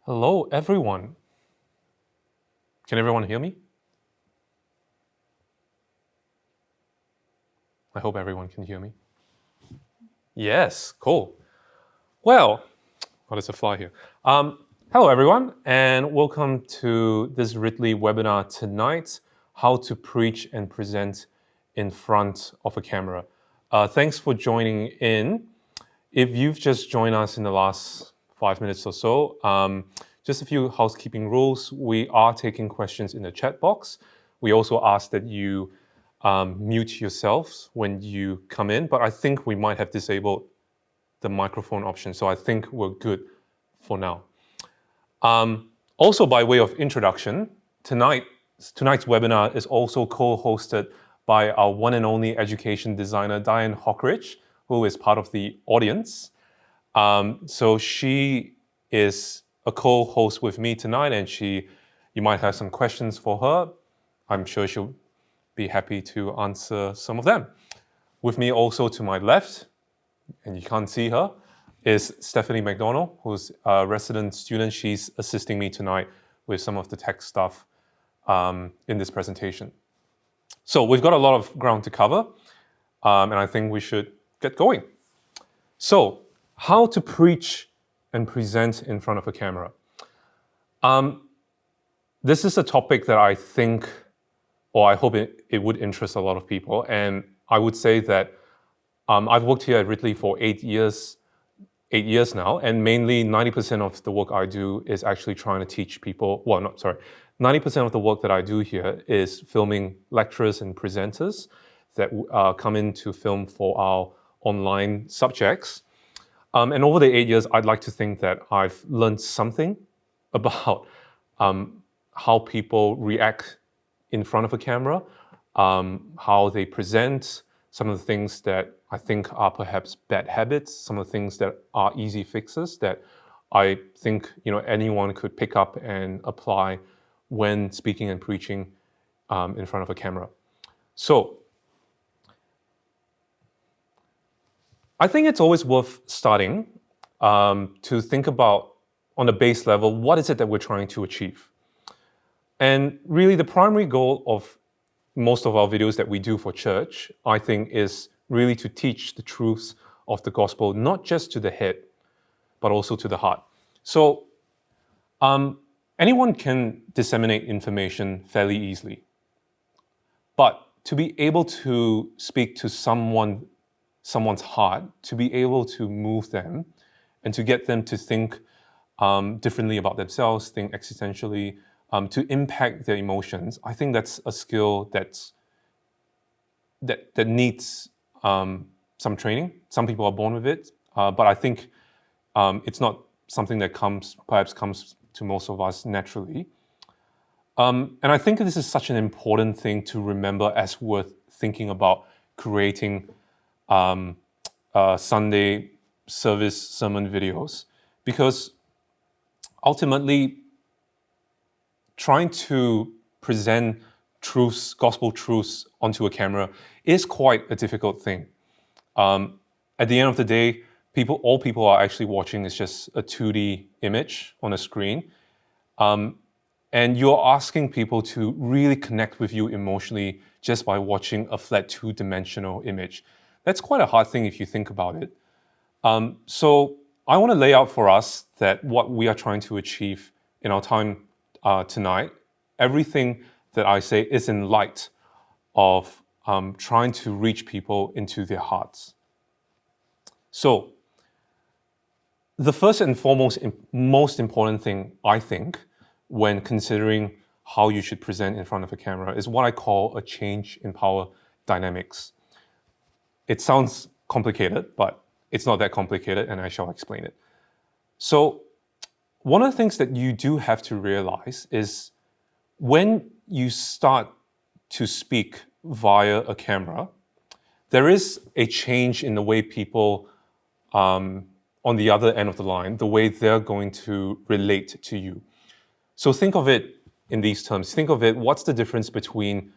Hello, everyone. Can everyone hear me? I hope everyone can hear me. Yes, cool. Well, there's a fly here. Hello, everyone, and welcome to this Ridley Webinar tonight, How to Preach and Present in Front of a Camera. Thanks for joining in. If you've just joined us in the last 5 minutes or so, just a few housekeeping rules. We are taking questions in the chat box. We also ask that you mute yourselves when you come in, but I think we might have disabled the microphone option, so I think we're good for now. Also, by way of introduction, tonight's webinar is also co-hosted by our one and only education designer, Diane Hockridge, who is part of the audience. So she is a co-host with me tonight, and you might have some questions for her. I'm sure she'll be happy to answer some of them. With me also to my left, and you can't see her, is Stephanie McDonald, who's a resident student. She's assisting me tonight with some of the tech stuff in this presentation. So we've got a lot of ground to cover, and I think we should get going. So, how to preach and present in front of a camera. This is a topic that I think, or I hope it would interest a lot of people. And I would say that I've worked here at Ridley for 8 years now, and mainly 90% of the work I do is actually trying to teach people, 90% of the work that I do here is filming lecturers and presenters that come in to film for our online subjects. And over the 8 years, I'd like to think that I've learned something about how people react in front of a camera, how they present, some of the things that I think are perhaps bad habits, some of the things that are easy fixes that I think anyone could pick up and apply when speaking and preaching in front of a camera. So, I think it's always worth starting to think about, on a base level, what is it that we're trying to achieve? And really, the primary goal of most of our videos that we do for church, I think, is really to teach the truths of the gospel, not just to the head, but also to the heart. So, anyone can disseminate information fairly easily. But to be able to speak to someone's heart, to be able to move them and to get them to think differently about themselves, think existentially, to impact their emotions, I think that's a skill that needs some training. Some people are born with it, but I think it's not something that perhaps comes to most of us naturally. And I think this is such an important thing to remember as we're thinking about creating Sunday service sermon videos, because ultimately trying to present truths, gospel truths onto a camera is quite a difficult thing. At the end of the day, all people are actually watching is just a 2D image on a screen. And you're asking people to really connect with you emotionally just by watching a flat 2-dimensional image. That's quite a hard thing if you think about it. So I want to lay out for us that what we are trying to achieve in our time tonight, everything that I say is in light of trying to reach people into their hearts. So the first and foremost, most important thing, I think, when considering how you should present in front of a camera is what I call a change in power dynamics. It sounds complicated, but it's not that complicated, and I shall explain it. So one of the things that you do have to realize is when you start to speak via a camera, there is a change in the way people on the other end of the line, the way they're going to relate to you. So think of it in these terms. Think of it, what's the difference between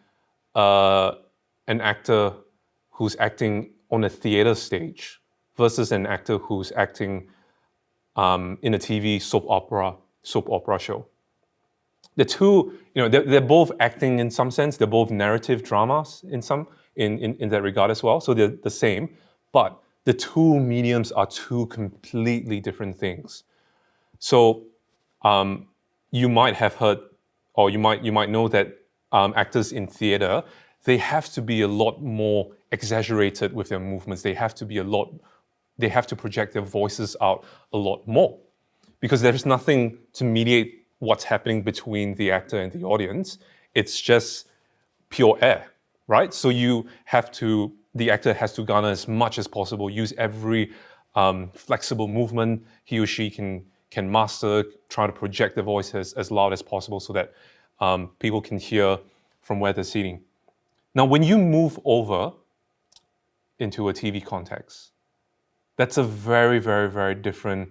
an actor who's acting on a theater stage versus an actor who's acting in a TV soap opera soap opera show. The two, they're both acting in some sense. They're both narrative dramas in that regard as well. So they're the same, but the two mediums are two completely different things. So you might have heard, or you might know that actors in theater, they have to be a lot more exaggerated with their movements. They have to project their voices out a lot more, because there's nothing to mediate what's happening between the actor and the audience. It's just pure air, right? So the actor has to garner as much as possible, use every flexible movement he or she can master, try to project the voice as loud as possible so that people can hear from where they're sitting. Now, when you move over into a TV context, that's a very, very, very different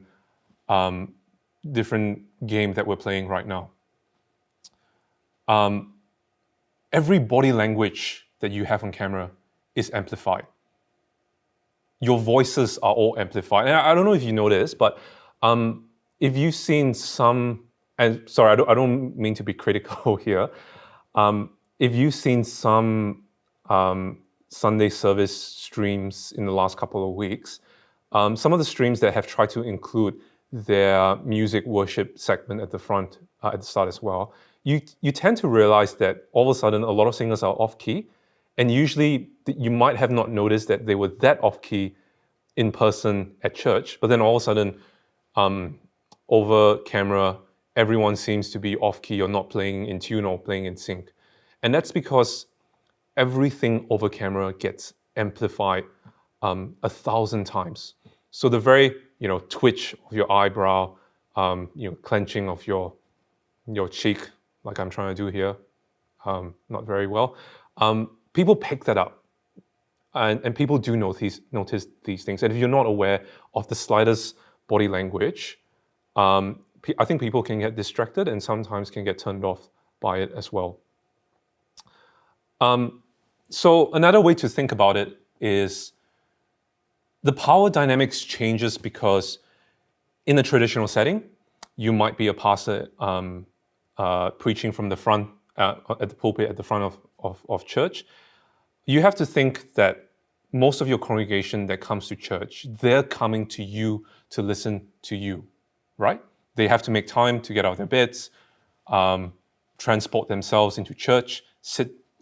game that we're playing right now. Every body language that you have on camera is amplified. Your voices are all amplified. And I don't know if you know this, but if you've seen some, and sorry, I don't mean to be critical here. If you've seen some Sunday service streams in the last couple of weeks, some of the streams that have tried to include their music worship segment at the front, at the start as well, you tend to realize that all of a sudden a lot of singers are off-key, and usually you might have not noticed that they were that off-key in person at church, but then all of a sudden over camera, everyone seems to be off-key or not playing in tune or playing in sync. And that's because everything over camera gets amplified 1,000 times. So the very twitch of your eyebrow, clenching of your cheek, like I'm trying to do here, not very well. People pick that up, and people do notice these things. And if you're not aware of the slightest body language, I think people can get distracted and sometimes can get turned off by it as well. So another way to think about it is the power dynamics changes because in a traditional setting, you might be a pastor preaching from the front, at the pulpit at the front of church. You have to think that most of your congregation that comes to church, they're coming to you to listen to you, right? They have to make time to get out of their beds, transport themselves into church,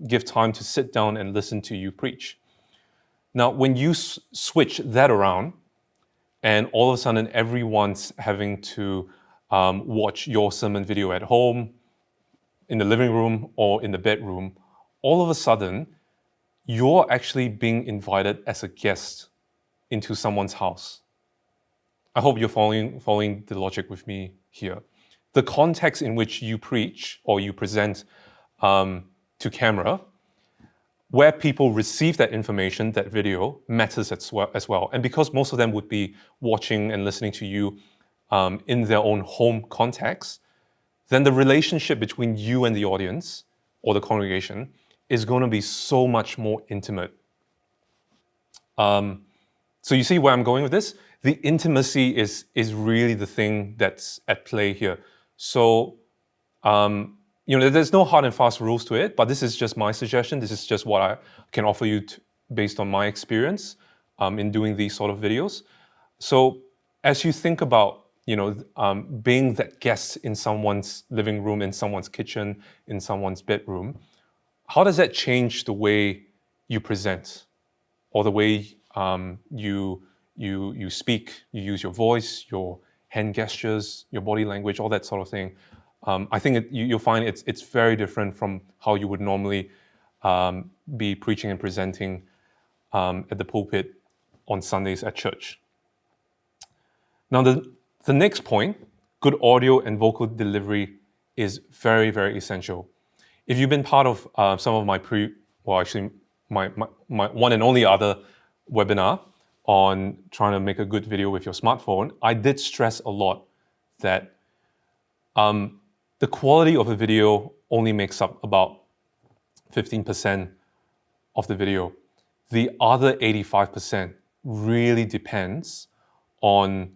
give time to sit down and listen to you preach. Now, when you switch that around, and all of a sudden everyone's having to watch your sermon video at home, in the living room, or in the bedroom, all of a sudden, you're actually being invited as a guest into someone's house. I hope you're following the logic with me here. The context in which you preach or you present to camera, where people receive that information, that video, matters as well. And because most of them would be watching and listening to you in their own home context, then the relationship between you and the audience or the congregation is going to be so much more intimate. So you see where I'm going with this? The intimacy is really the thing that's at play here. So, there's no hard and fast rules to it, but this is just my suggestion. This is just what I can offer you based on my experience in doing these sort of videos. So as you think about, being that guest in someone's living room, in someone's kitchen, in someone's bedroom, how does that change the way you present or the way you speak, you use your voice, your hand gestures, your body language, all that sort of thing? I think you'll find it's very different from how you would normally be preaching and presenting at the pulpit on Sundays at church. Now, the next point, good audio and vocal delivery is very, very essential. If you've been part of some of my my one and only other webinar on trying to make a good video with your smartphone, I did stress a lot that the quality of a video only makes up about 15% of the video. The other 85% really depends on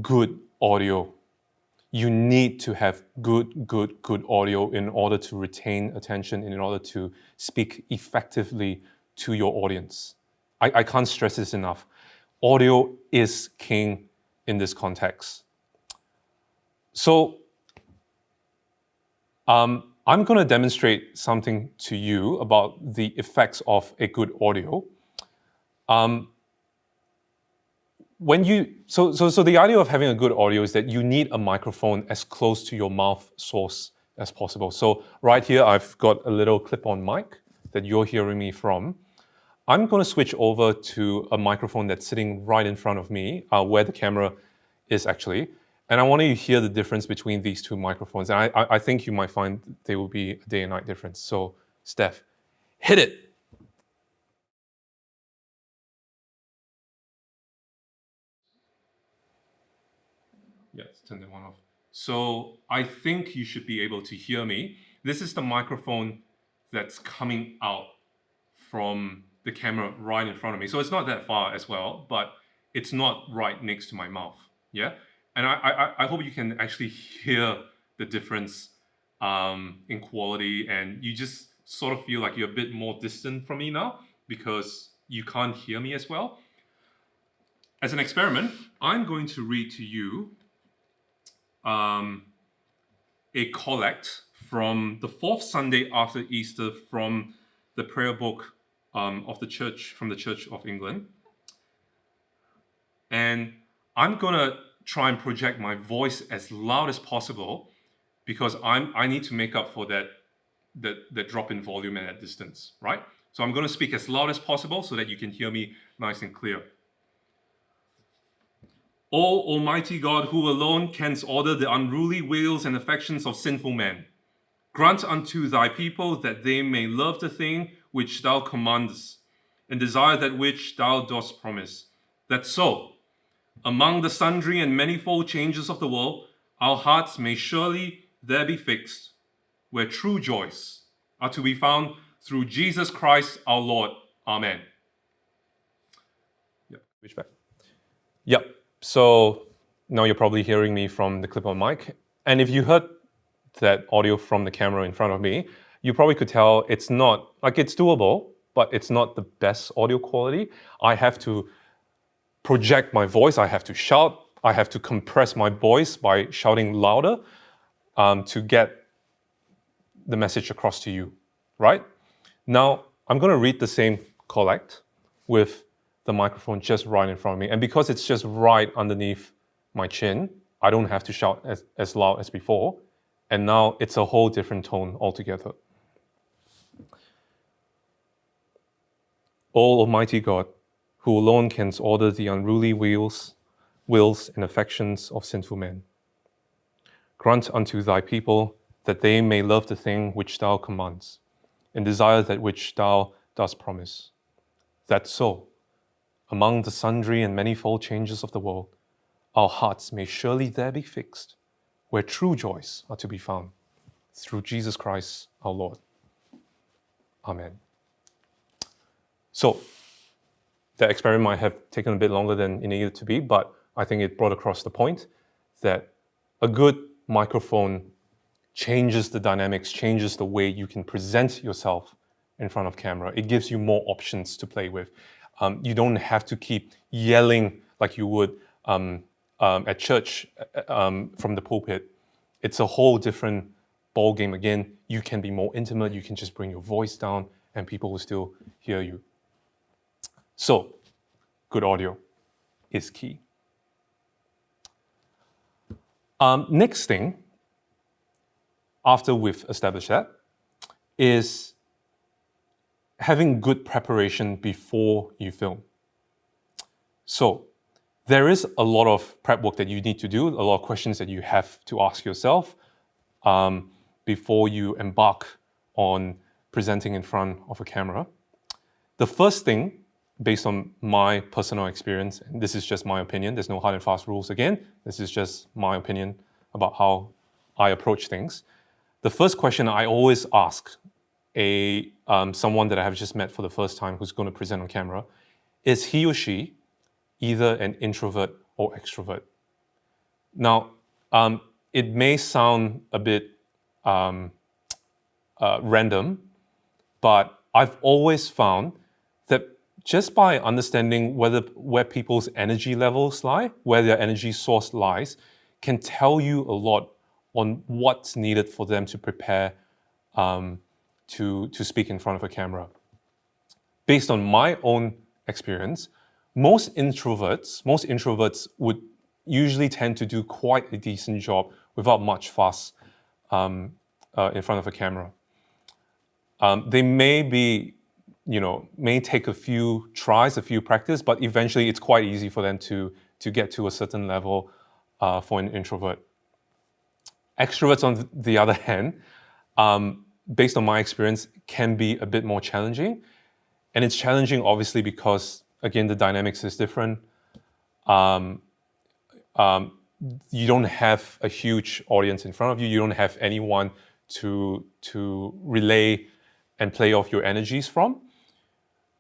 good audio. you need to have good audio in order to retain attention, in order to speak effectively to your audience. I can't stress this enough. Audio is king in this context. So I'm going to demonstrate something to you about the effects of a good audio. So the idea of having a good audio is that you need a microphone as close to your mouth source as possible. So right here, I've got a little clip-on mic that you're hearing me from. I'm going to switch over to a microphone that's sitting right in front of me, where the camera is actually. And I want you to hear the difference between these two microphones. And I think you might find they will be a day and night difference. So Steph, hit it. Yeah, let's turn that one off. So I think you should be able to hear me. This is the microphone that's coming out from the camera right in front of me. So it's not that far as well, but it's not right next to my mouth. Yeah, and I hope you can actually hear the difference in quality, and you just sort of feel like you're a bit more distant from me now because you can't hear me as well. As an experiment, I'm going to read to you a collect from the fourth Sunday after Easter from the prayer book of the church, from the Church of England. And I'm gonna try and project my voice as loud as possible because I need to make up for that drop in volume and that distance, right? So I'm gonna speak as loud as possible so that you can hear me nice and clear. O Almighty God, who alone canst order the unruly wills and affections of sinful men, grant unto thy people that they may love the thing which thou commandest, and desire that which thou dost promise, that so, among the sundry and manifold changes of the world, our hearts may surely there be fixed, where true joys are to be found through Jesus Christ our Lord. Amen. Yep, switch back. Yep. So now you're probably hearing me from the clip-on mic. And if you heard that audio from the camera in front of me, you probably could tell it's not, like it's doable, but it's not the best audio quality. I have to project my voice, I have to shout, I have to compress my voice by shouting louder to get the message across to you, right? Now, I'm going to read the same collect with the microphone just right in front of me. And because it's just right underneath my chin, I don't have to shout as loud as before. And now it's a whole different tone altogether. O Almighty God, who alone can order the unruly wills and affections of sinful men, grant unto thy people that they may love the thing which thou commandest, and desire that which thou dost promise, that so, among the sundry and manifold changes of the world, our hearts may surely there be fixed, where true joys are to be found, through Jesus Christ our Lord. Amen. So, the experiment might have taken a bit longer than it needed to be, but I think it brought across the point that a good microphone changes the dynamics, changes the way you can present yourself in front of camera. It gives you more options to play with. You don't have to keep yelling like you would at church from the pulpit. It's a whole different ball game again. You can be more intimate. You can just bring your voice down and people will still hear you. So, good audio is key. Next thing, after we've established that, is having good preparation before you film. So, there is a lot of prep work that you need to do, a lot of questions that you have to ask yourself before you embark on presenting in front of a camera. The first thing, based on my personal experience, and this is just my opinion, there's no hard and fast rules again, this is just my opinion about how I approach things. The first question I always ask someone that I have just met for the first time who's going to present on camera, is he or she either an introvert or extrovert? Now, it may sound a bit random, but I've always found that just by understanding where people's energy levels lie, where their energy source lies, can tell you a lot on what's needed for them to prepare to speak in front of a camera. Based on my own experience, most introverts would usually tend to do quite a decent job without much fuss in front of a camera. They may take a few tries, a few practice, but eventually it's quite easy for them to get to a certain level for an introvert. Extroverts, on the other hand, based on my experience, can be a bit more challenging. And it's challenging, obviously, because, again, the dynamics is different. You don't have a huge audience in front of you. You don't have anyone to relay and play off your energies from.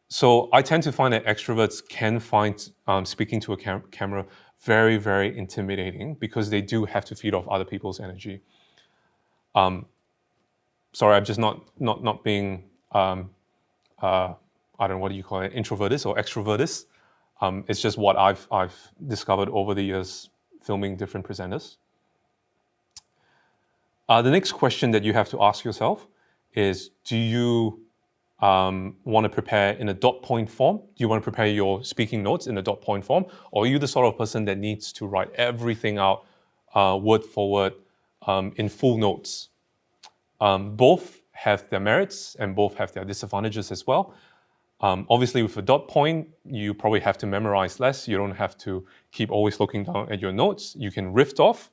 So I tend to find that extroverts can find speaking to a camera very, very intimidating because they do have to feed off other people's energy. Sorry, I'm just not being, I don't know, what do you call it, introvertis or extrovertis. It's just what I've discovered over the years filming different presenters. The next question that you have to ask yourself is, do you want to prepare in a dot point form? Do you want to prepare your speaking notes in a dot point form? Or are you the sort of person that needs to write everything out word for word in full notes? Both have their merits and both have their disadvantages as well. Obviously, with a dot point, you probably have to memorize less. You don't have to keep always looking down at your notes. You can riff off,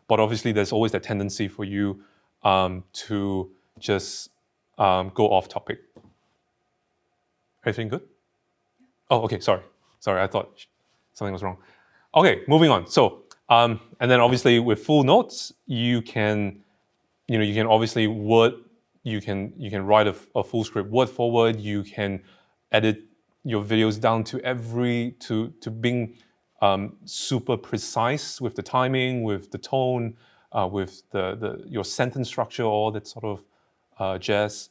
but obviously there's always that tendency for you to just go off topic. Everything good? Oh, okay, sorry, I thought something was wrong. Okay, moving on. So, and then obviously with full notes, you can obviously you can write a full script word for word. You can edit your videos down to being super precise with the timing, with the tone, with your sentence structure, all that sort of jazz.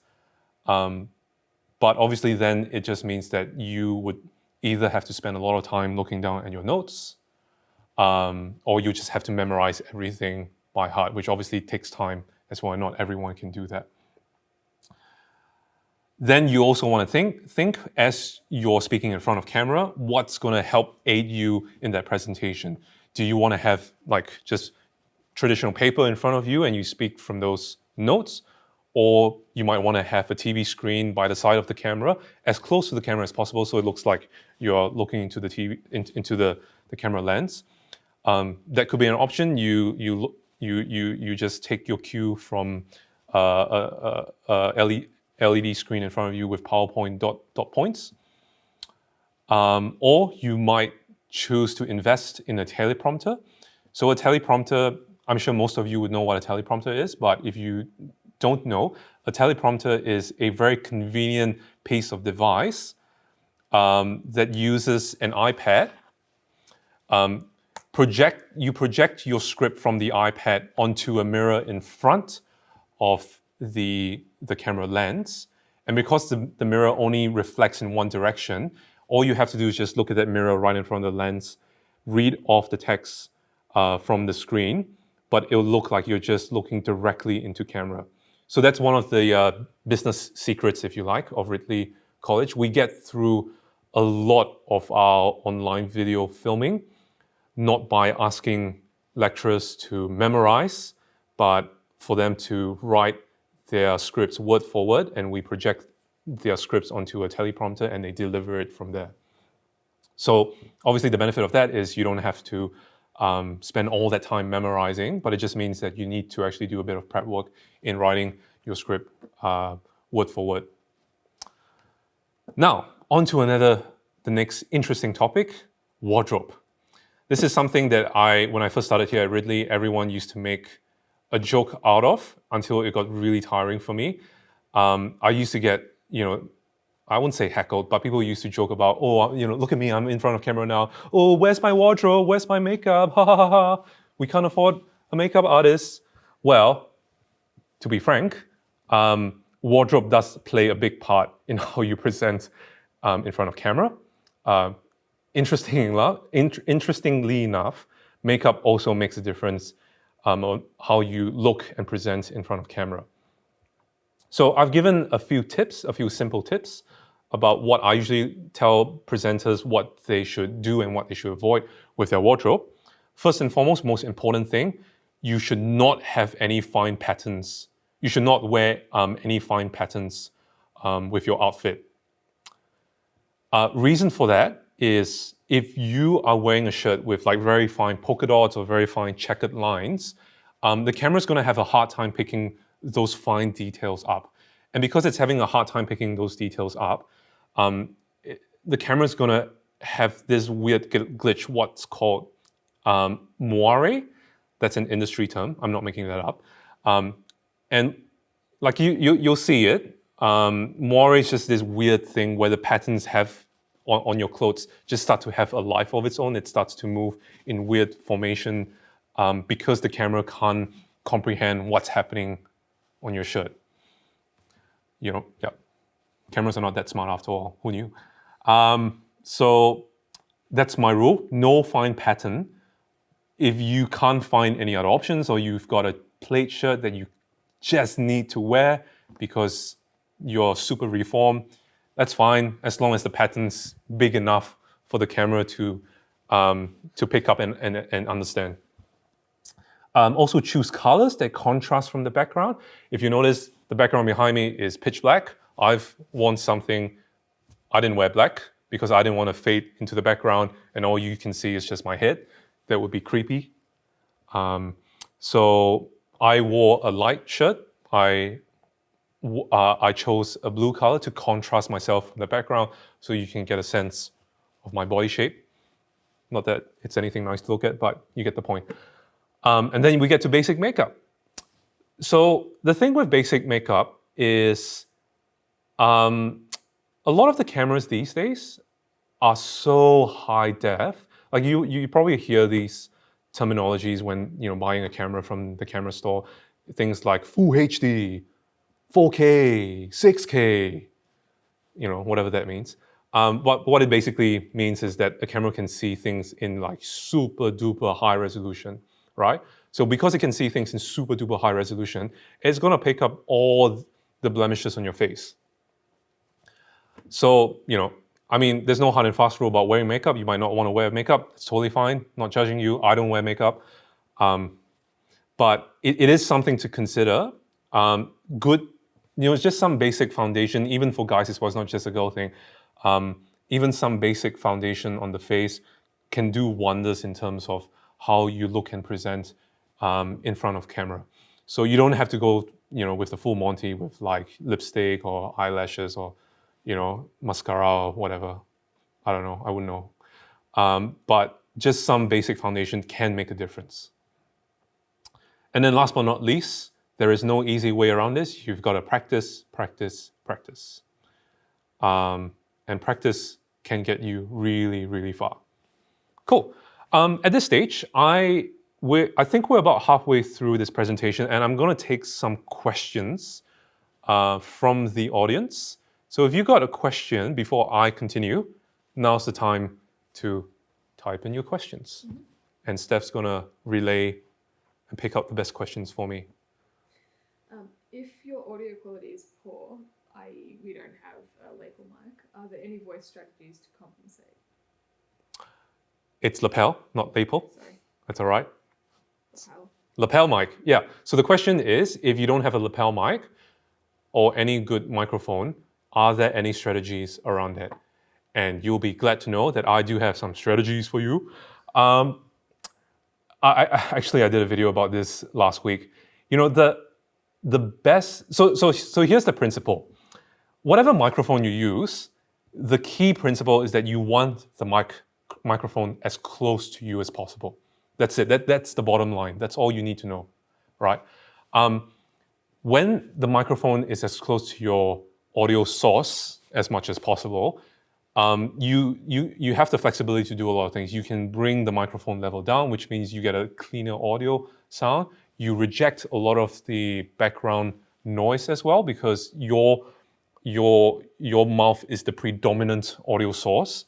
But obviously then it just means that you would either have to spend a lot of time looking down at your notes, or you just have to memorize everything by heart, which obviously takes time as well. Not everyone can do that. Then you also want to think as you're speaking in front of camera, what's going to help aid you in that presentation? Do you want to have like just traditional paper in front of you and you speak from those notes? Or you might want to have a TV screen by the side of the camera, as close to the camera as possible, so it looks like you're looking into the TV, into the camera lens. That could be an option. You just take your cue from a LED screen in front of you with PowerPoint dot points. Or you might choose to invest in a teleprompter. So a teleprompter, I'm sure most of you would know what a teleprompter is, but if you don't know, a teleprompter is a very convenient piece of device that uses an iPad. You project your script from the iPad onto a mirror in front of the camera lens. And because the mirror only reflects in one direction, all you have to do is just look at that mirror right in front of the lens, read off the text from the screen, but it'll look like you're just looking directly into camera. So that's one of the business secrets, if you like, of Ridley College. We get through a lot of our online video filming, not by asking lecturers to memorize, but for them to write their scripts word for word, and we project their scripts onto a teleprompter and they deliver it from there. So obviously the benefit of that is you don't have to spend all that time memorizing, but it just means that you need to actually do a bit of prep work in writing your script word for word. Now, on to the next interesting topic, wardrobe. This is something that when I first started here at Ridley, everyone used to make a joke out of until it got really tiring for me. I used to get, I wouldn't say heckled, but people used to joke about, look at me, I'm in front of camera now. Oh, where's my wardrobe? Where's my makeup? Ha ha ha ha. We can't afford a makeup artist? Well, to be frank, wardrobe does play a big part in how you present in front of camera. Interestingly enough, makeup also makes a difference on how you look and present in front of camera. So I've given a few simple tips about what I usually tell presenters what they should do and what they should avoid with their wardrobe. First and foremost, most important thing, you should not have any fine patterns. You should not wear any fine patterns with your outfit. Reason for that is if you are wearing a shirt with like very fine polka dots or very fine checkered lines, the camera's going to have a hard time picking those fine details up. And because it's having a hard time picking those details up, the camera's going to have this weird glitch, what's called moire. That's an industry term. I'm not making that up. And like you'll see it. Moire is just this weird thing where the patterns have on your clothes just start to have a life of its own. It starts to move in weird formation because the camera can't comprehend what's happening on your shirt. Cameras are not that smart after all. Who knew? So that's my rule. No fine pattern. If you can't find any other options or you've got a plaid shirt that you just need to wear because you're super reformed, that's fine as long as the pattern's big enough for the camera to pick up and understand. Also choose colors that contrast from the background. If you notice, the background behind me is pitch black. I've worn something, I didn't wear black because I didn't want to fade into the background and all you can see is just my head. That would be creepy. So I wore a light shirt. I chose a blue color to contrast myself from the background so you can get a sense of my body shape. Not that it's anything nice to look at, but you get the point. And then we get to basic makeup. So the thing with basic makeup is a lot of the cameras these days are so high def. Like you probably hear these terminologies when buying a camera from the camera store. Things like Full HD, 4K, 6K, whatever that means. But what it basically means is that a camera can see things in like super duper high resolution, right? So because it can see things in super duper high resolution, it's going to pick up all the blemishes on your face. So, there's no hard and fast rule about wearing makeup. You might not want to wear makeup. It's totally fine. Not judging you. I don't wear makeup. But it is something to consider. Good, it's just some basic foundation, even for guys as well. It's not just a girl thing. Even some basic foundation on the face can do wonders in terms of how you look and present in front of camera. So you don't have to go, with the full Monty with like lipstick or eyelashes or, mascara or whatever. I don't know. I wouldn't know. But just some basic foundation can make a difference. And then last but not least, there is no easy way around this. You've got to practice, practice, practice. And practice can get you really, really far. Cool. At this stage, I think we're about halfway through this presentation, and I'm going to take some questions from the audience. So if you've got a question before I continue, now's the time to type in your questions. Mm-hmm. And Steph's going to relay and pick out the best questions for me. If your audio quality is poor, i.e. we don't have a lapel mic, are there any voice strategies to compensate? It's lapel, not lapel. Sorry. That's all right. Lapel. Lapel mic, yeah. So the question is, if you don't have a lapel mic or any good microphone, are there any strategies around that? And you'll be glad to know that I do have some strategies for you. I did a video about this last week. The best, so here's the principle. Whatever microphone you use, the key principle is that you want the microphone as close to you as possible. That's it. That's the bottom line. That's all you need to know, right? When the microphone is as close to your audio source as much as possible, you have the flexibility to do a lot of things. You can bring the microphone level down, which means you get a cleaner audio sound. You reject a lot of the background noise as well, because your mouth is the predominant audio source.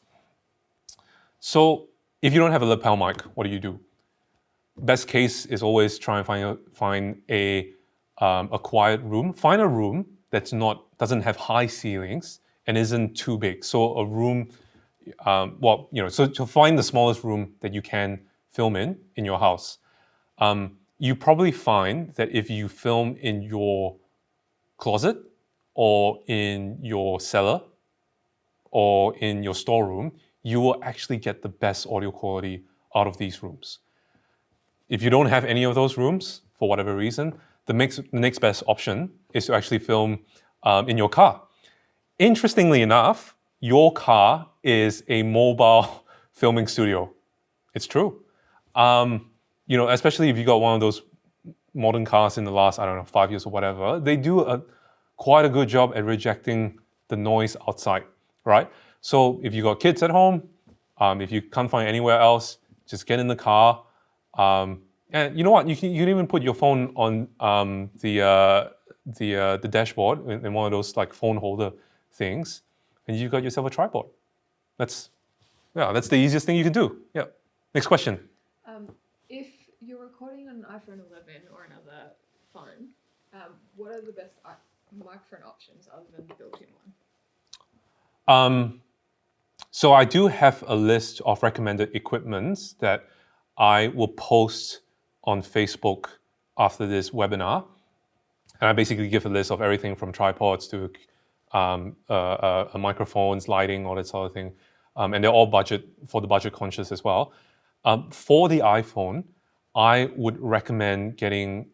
So if you don't have a lapel mic, what do? Best case is always try and find a quiet room. Find a room that's doesn't have high ceilings and isn't too big. So a room, so to find the smallest room that you can film in your house. You probably find that if you film in your closet or in your cellar or in your storeroom, you will actually get the best audio quality out of these rooms. If you don't have any of those rooms, for whatever reason, the next best option is to actually film in your car. Interestingly enough, your car is a mobile filming studio. It's true. Especially if you got one of those modern cars in the last, 5 years or whatever, they do quite a good job at rejecting the noise outside, right? So if you got kids at home, if you can't find anywhere else, just get in the car. And you know what? You can even put your phone on the dashboard in one of those like phone holder things, and you got yourself a tripod. That's the easiest thing you can do. Yeah. Next question. If you're recording on an iPhone 11 or another phone, what are the best microphone options other than the built-in one? So I do have a list of recommended equipments that I will post on Facebook after this webinar. And I basically give a list of everything from tripods to microphones, lighting, all that sort of thing. And they're all budget conscious as well. For the iPhone, I would recommend getting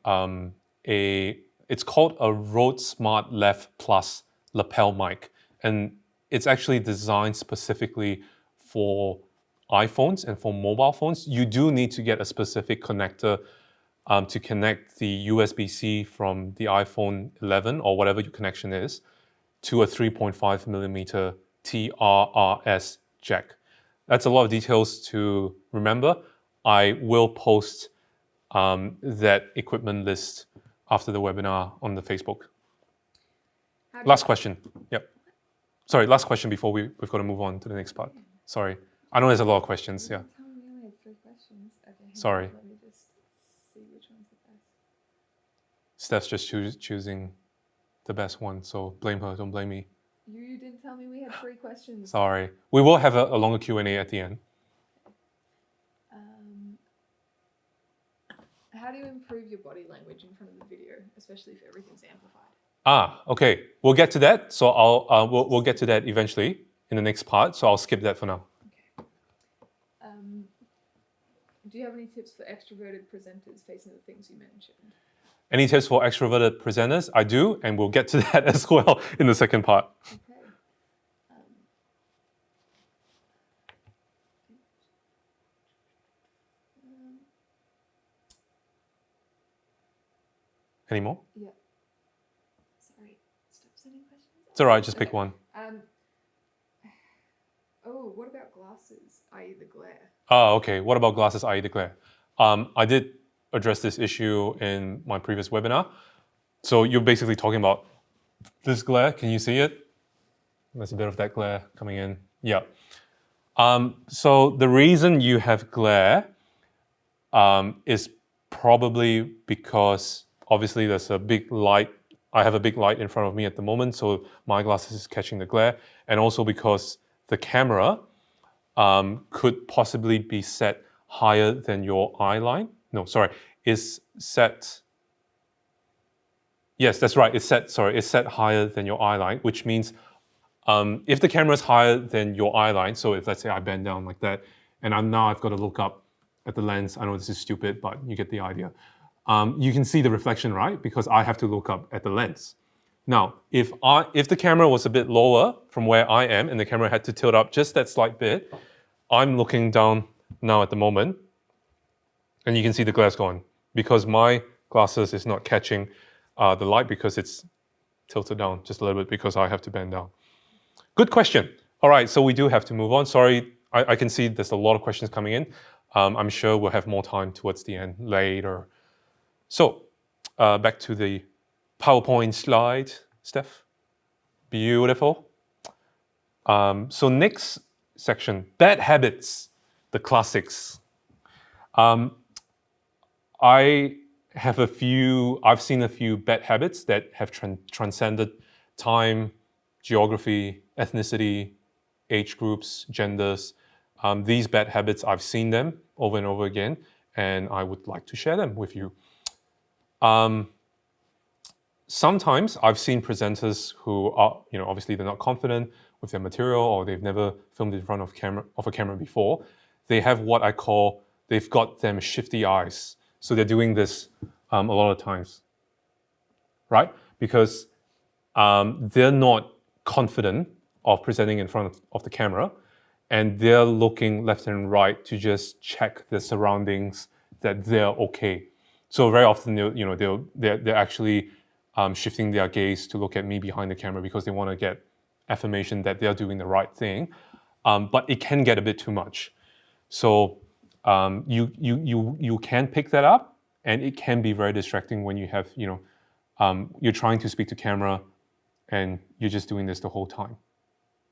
it's called a Rode Smart Left Plus lapel mic. And it's actually designed specifically for iPhones and for mobile phones. You do need to get a specific connector to connect the USB-C from the iPhone 11 or whatever your connection is to a 3.5 millimeter TRRS jack. That's a lot of details to remember. I will post that equipment list after the webinar on the Facebook. Last question. Yep. Sorry, last question before we've got to move on to the next part. Sorry. I know there's a lot of questions, yeah. Tell me you only had 3 questions. Okay, Sorry. Let me just see which one's the best. Steph's just choosing the best one, so blame her, don't blame me. You didn't tell me we had 3 questions. Sorry. We will have a longer Q&A at the end. How do you improve your body language in front of the video, especially if everything's amplified? Okay. We'll get to that. So we'll get to that eventually in the next part. So I'll skip that for now. Okay. Do you have any tips for extroverted presenters facing the things you mentioned? Any tips for extroverted presenters? I do, and we'll get to that as well in the second part. Okay. Any more? Yeah. Sorry. Stop sending questions. It's all right. Just pick one. What about glasses, i.e. the glare? Okay. What about glasses, i.e. the glare? I did address this issue in my previous webinar. So you're basically talking about this glare. Can you see it? There's a bit of that glare coming in. Yeah. So the reason you have glare is probably because obviously there's a big light. I have a big light in front of me at the moment, so my glasses is catching the glare. And also because the camera could possibly be set higher than your eye line. No, sorry, is set. Yes, that's right. It's set higher than your eye line, which means if the camera is higher than your eye line, so if let's say I bend down like that, and I've got to look up at the lens. I know this is stupid, but you get the idea. You can see the reflection, right? Because I have to look up at the lens. Now, if the camera was a bit lower from where I am and the camera had to tilt up just that slight bit, I'm looking down now at the moment, and you can see the glare's gone because my glasses is not catching the light because it's tilted down just a little bit because I have to bend down. Good question. All right, so we do have to move on. Sorry, I can see there's a lot of questions coming in. I'm sure we'll have more time towards the end later. So back to the PowerPoint slide, Steph. Beautiful. So next section, bad habits, the classics. I've seen a few bad habits that have transcended time, geography, ethnicity, age groups, genders. These bad habits, I've seen them over and over again, and I would like to share them with you. Sometimes I've seen presenters who are, obviously they're not confident with their material, or they've never filmed in front of a camera before. They have what I call, they've got them shifty eyes. So they're doing this a lot of times, right? Because they're not confident of presenting in front of the camera, and they're looking left and right to just check the surroundings that they're okay. So very often, they're actually shifting their gaze to look at me behind the camera because they want to get affirmation that they're doing the right thing. But it can get a bit too much. So you can pick that up, and it can be very distracting when you have, you're trying to speak to camera and you're just doing this the whole time,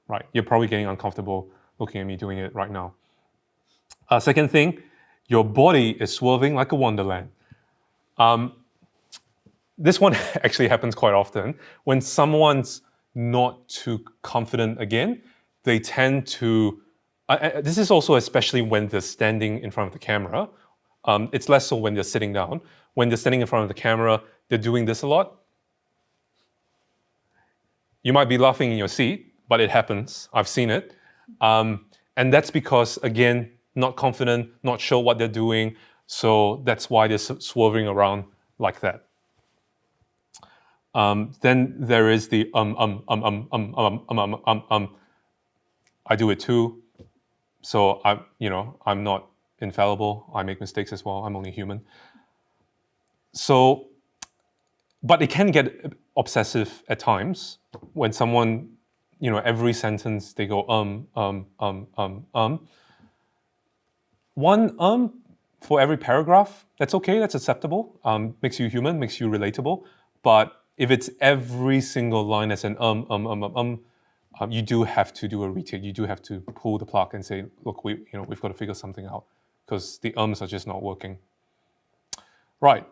right? You're probably getting uncomfortable looking at me doing it right now. Second thing, your body is swerving like a wonderland. This one actually happens quite often. When someone's not too confident again, they tend to, this is also especially when they're standing in front of the camera. It's less so when they're sitting down. When they're standing in front of the camera, they're doing this a lot. You might be laughing in your seat, but it happens. I've seen it. And that's because, again, not confident, not sure what they're doing. So that's why they're swerving around like that. Then there is the I do it too. So I'm not infallible. I make mistakes as well. I'm only human. So, but it can get obsessive at times when someone, every sentence they go One for every paragraph, that's okay, that's acceptable. Makes you human, makes you relatable. But if it's every single line as an you do have to do a retake. You do have to pull the plug and say, look, we've got to figure something out because the are just not working. Right.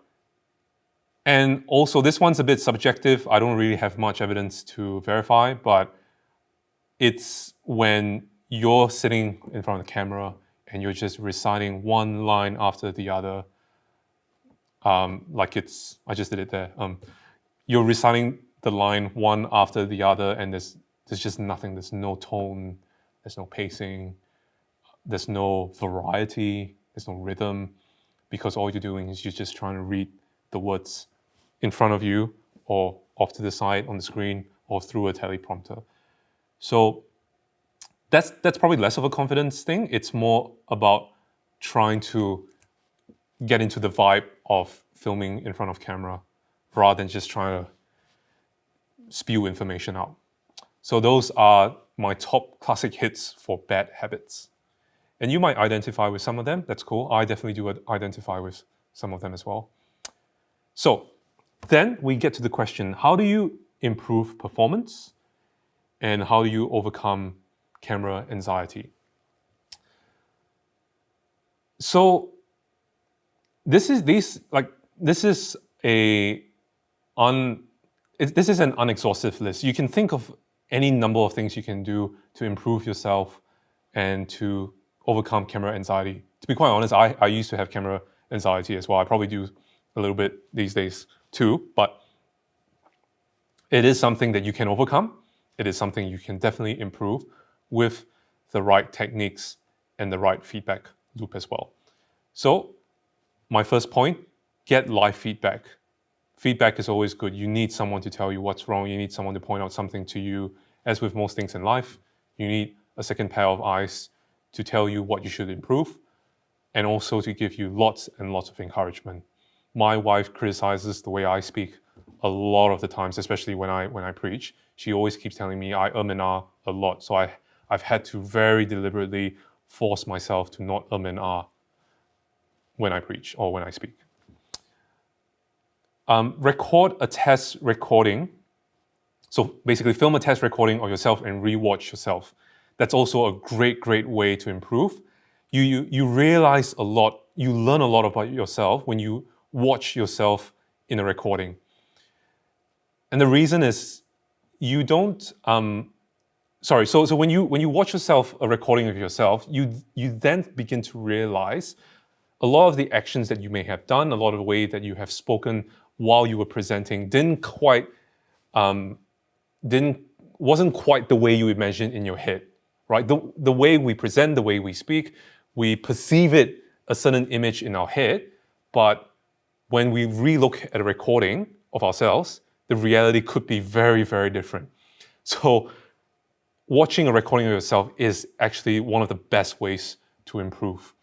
And also, this one's a bit subjective. I don't really have much evidence to verify, but it's when you're sitting in front of the camera and you're just reciting one line after the other, I just did it there. You're reciting the line one after the other, and there's just nothing. There's no tone, there's no pacing, there's no variety, there's no rhythm, because all you're doing is you're just trying to read the words in front of you or off to the side on the screen or through a teleprompter. So that's probably less of a confidence thing. It's more about trying to get into the vibe of filming in front of camera rather than just trying to spew information out. So those are my top classic hits for bad habits. And you might identify with some of them. That's cool. I definitely do identify with some of them as well. So then we get to the question, how do you improve performance and how do you overcome camera anxiety? So this is an unexhaustive list. You can think of any number of things you can do to improve yourself and to overcome camera anxiety. To be quite honest, I used to have camera anxiety as well. I probably do a little bit these days too, but it is something that you can overcome. It is something you can definitely improve with the right techniques and the right feedback loop as well. So my first point, get live feedback. Feedback is always good. You need someone to tell you what's wrong. You need someone to point out something to you. As with most things in life, you need a second pair of eyes to tell you what you should improve and also to give you lots and lots of encouragement. My wife criticizes the way I speak a lot of the times, especially when I preach. She always keeps telling me I and ah a lot. So I I've had to very deliberately force myself to not and ah when I preach or when I speak. Record a test recording. So basically film a test recording of yourself and rewatch yourself. That's also a great way to improve. You realize a lot, you learn a lot about yourself when you watch yourself in a recording. And the reason is you don't, so when you watch yourself, a recording of yourself, you then begin to realize a lot of the actions that you may have done, a lot of the way that you have spoken while you were presenting wasn't quite the way you imagined in your head, right? The way we present, the way we speak, we perceive it a certain image in our head, but when we relook at a recording of ourselves, the reality could be very different. So watching a recording of yourself is actually one of the best ways to improve.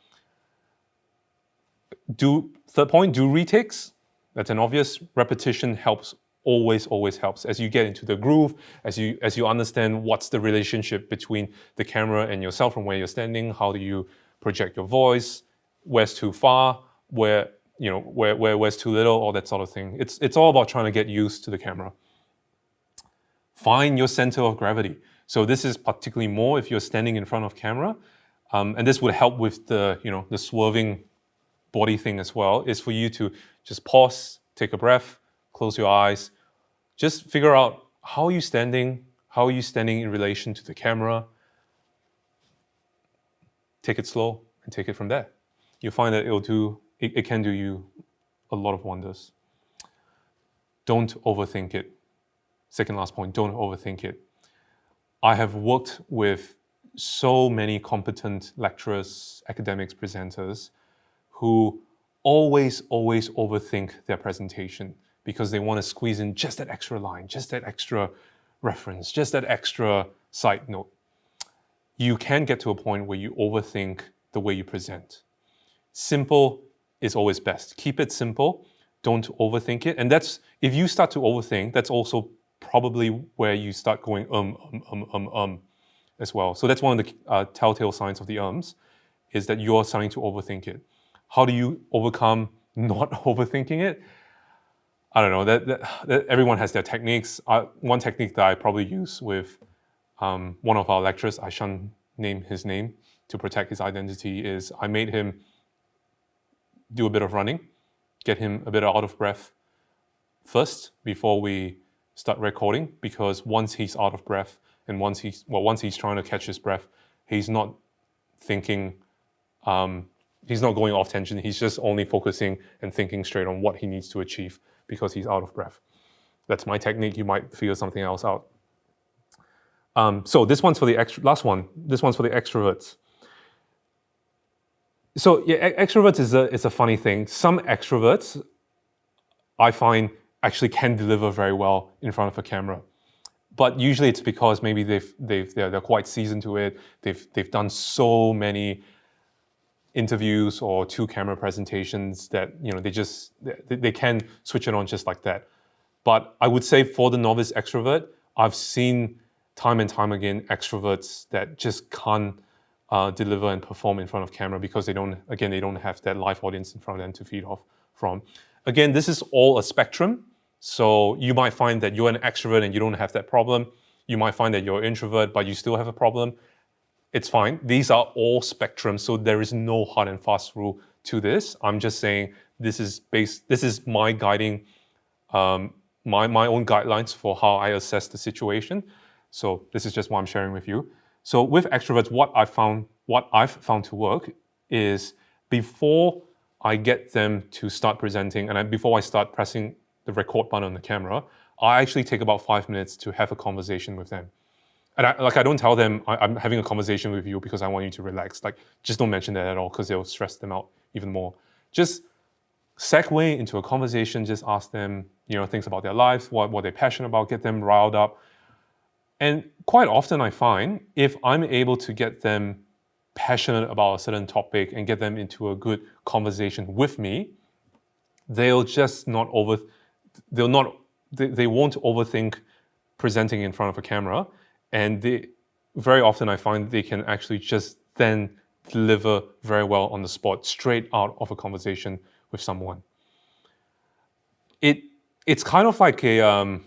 Third point, do retakes. That's an obvious. Repetition helps, always helps. As you get into the groove, as you understand what's the relationship between the camera and yourself from where you're standing, how do you project your voice, where's too far, where's too little, all that sort of thing. It's all about trying to get used to the camera. Find your center of gravity. So this is particularly more if you're standing in front of camera, and this would help with the swerving body thing as well, is for you to just pause, take a breath, close your eyes, just figure out how are you standing in relation to the camera. Take it slow and take it from there. You'll find that it can do you a lot of wonders. Don't overthink it. Second last point, don't overthink it. I have worked with so many competent lecturers, academics, presenters who always overthink their presentation because they want to squeeze in just that extra line, just that extra reference, just that extra side note. You can get to a point where you overthink the way you present. Simple is always best. Keep it simple. Don't overthink it. And that's, if you start to overthink, that's also probably where you start going as well. So that's one of the telltale signs of the is that you're starting to overthink it. How do you overcome not overthinking it? I don't know. That everyone has their techniques. One technique that I probably use with one of our lecturers, I shan't name his name to protect his identity, is I made him do a bit of running, get him a bit out of breath first before we start recording, because once he's out of breath and once he's trying to catch his breath, he's not thinking, he's not going off tension, he's just only focusing and thinking straight on what he needs to achieve because he's out of breath. That's my technique. You might figure something else out. So this one's for the last one. This one's for the extroverts. So yeah, extroverts is a funny thing. Some extroverts, I find, actually can deliver very well in front of a camera, but usually it's because maybe they're quite seasoned to it. They've done so many interviews or 2-camera presentations that they can switch it on just like that. But I would say for the novice extrovert, I've seen time and time again extroverts that just can't deliver and perform in front of camera because they don't have that live audience in front of them to feed off from. Again, this is all a spectrum. So you might find that you're an extrovert and you don't have that problem. You might find that you're an introvert, but you still have a problem. It's fine. These are all spectrums, so there is no hard and fast rule to this. I'm just saying this is my guiding, my own guidelines for how I assess the situation. So this is just what I'm sharing with you. So with extroverts, what I've found to work is before I get them to start presenting and before I start pressing the record button on the camera, I actually take about 5 minutes to have a conversation with them. And I don't tell them I'm having a conversation with you because I want you to relax. Like, just don't mention that at all because it'll stress them out even more. Just segue into a conversation, just ask them, things about their lives, what they're passionate about, get them riled up. And quite often I find if I'm able to get them passionate about a certain topic and get them into a good conversation with me, they won't overthink presenting in front of a camera, and very often I find they can actually just then deliver very well on the spot, straight out of a conversation with someone. It's kind of like a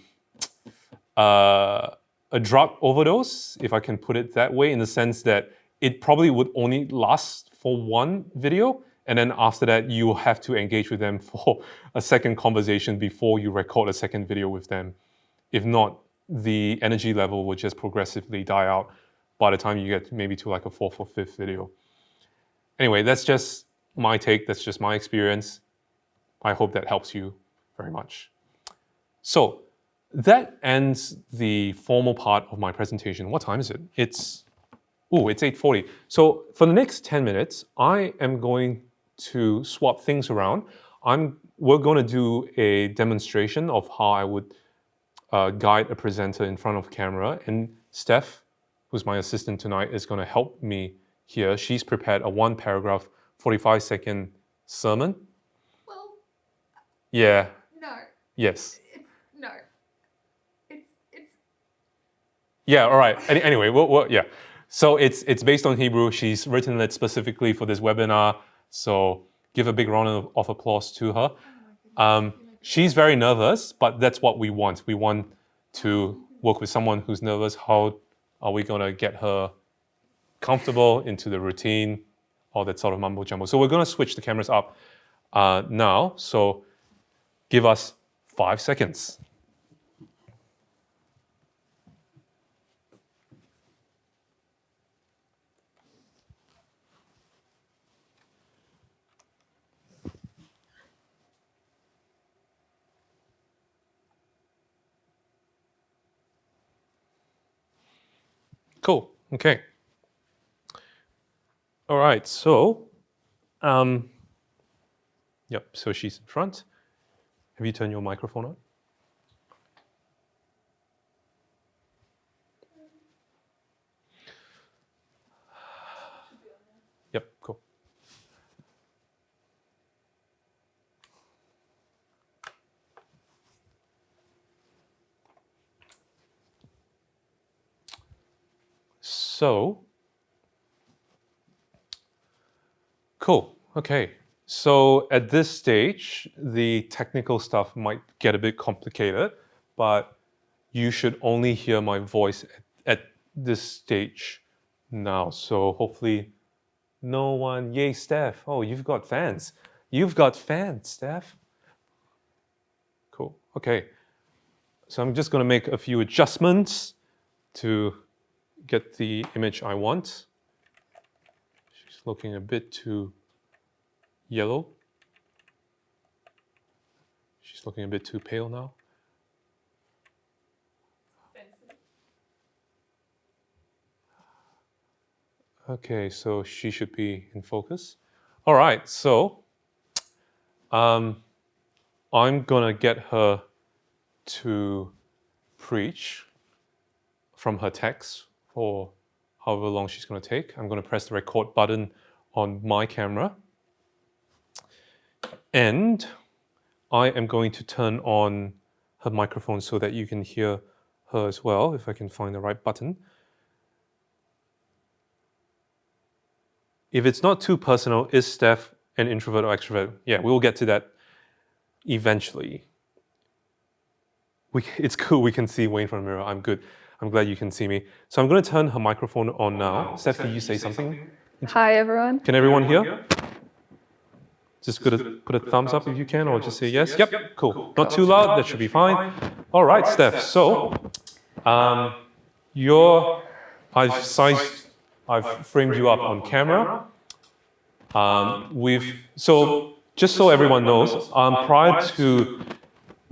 drug overdose, if I can put it that way, in the sense that it probably would only last for one video, and then after that you have to engage with them for a second conversation before you record a second video with them. If not, the energy level will just progressively die out by the time you get maybe to like a fourth or fifth video. Anyway, that's just my take, that's just my experience. I hope that helps you very much. So that ends the formal part of my presentation. What time is it? It's 8:40. So for the next 10 minutes, I am going to swap things around. We're going to do a demonstration of how I would guide a presenter in front of camera. And Steph, who's my assistant tonight, is going to help me here. She's prepared a 1-paragraph, 45-second sermon. Well, yeah. no. Yes. No. Yeah, all right. Anyway, yeah. So it's based on Hebrew. She's written it specifically for this webinar. So give a big round of applause to her. She's very nervous, but that's what we want. We want to work with someone who's nervous. How are we going to get her comfortable into the routine, all that sort of mumbo jumbo? So we're going to switch the cameras up now. So give us 5 seconds. Cool. Okay. All right. So, yep. So she's in front. Have you turned your microphone on? Yep. Cool. So, cool, okay. So at this stage, the technical stuff might get a bit complicated, but you should only hear my voice at this stage now. So hopefully no one, yay, Steph. Oh, you've got fans. You've got fans, Steph. Cool, okay. So I'm just gonna make a few adjustments to get the image I want. She's looking a bit too yellow. She's looking a bit too pale now. Okay, so she should be in focus. All right, so I'm gonna get her to preach from her text for however long she's going to take. I'm going to press the record button on my camera. And I am going to turn on her microphone so that you can hear her as well, if I can find the right button. If it's not too personal, is Steph an introvert or extrovert? Yeah, we will get to that eventually. It's cool, we can see Wayne from the mirror. I'm good. I'm glad you can see me. So I'm going to turn her microphone on now. Steph, can you say something? Hi, everyone. Can everyone hear? Just put a thumbs up if you can, or just say yes. Yep, cool. Not too loud, that should be fine. All right, Steph. So, I've framed you up on camera. So just so everyone knows, prior to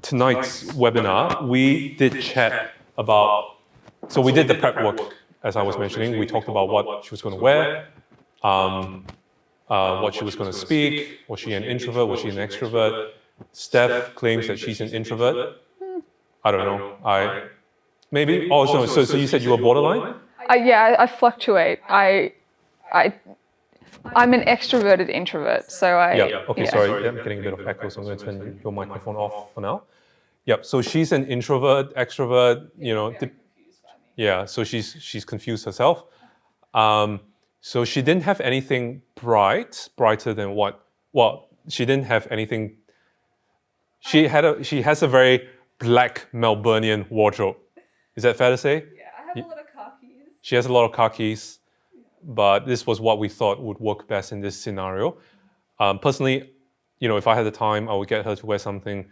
tonight's webinar, we did chat about. So we did the prep work, as I was mentioning. We talked about what she was going to wear, what she was going to speak. Was she an introvert? Was she an extrovert? Steph claims that she's an introvert. I don't know. Maybe. Oh, no. So you said you were borderline? Yeah, I fluctuate. I'm an extroverted introvert, so Yeah. Okay. Yeah. Sorry, I'm getting a bit of echo, so I'm going to turn your microphone off for now. Yep. So she's an introvert, extrovert. You know. Yeah, so she's confused herself. So she didn't have anything brighter than what? Well, she didn't have anything. She has a very black Melburnian wardrobe. Is that fair to say? Yeah, I have a lot of khakis. She has a lot of khakis, but this was what we thought would work best in this scenario. Personally, if I had the time, I would get her to wear something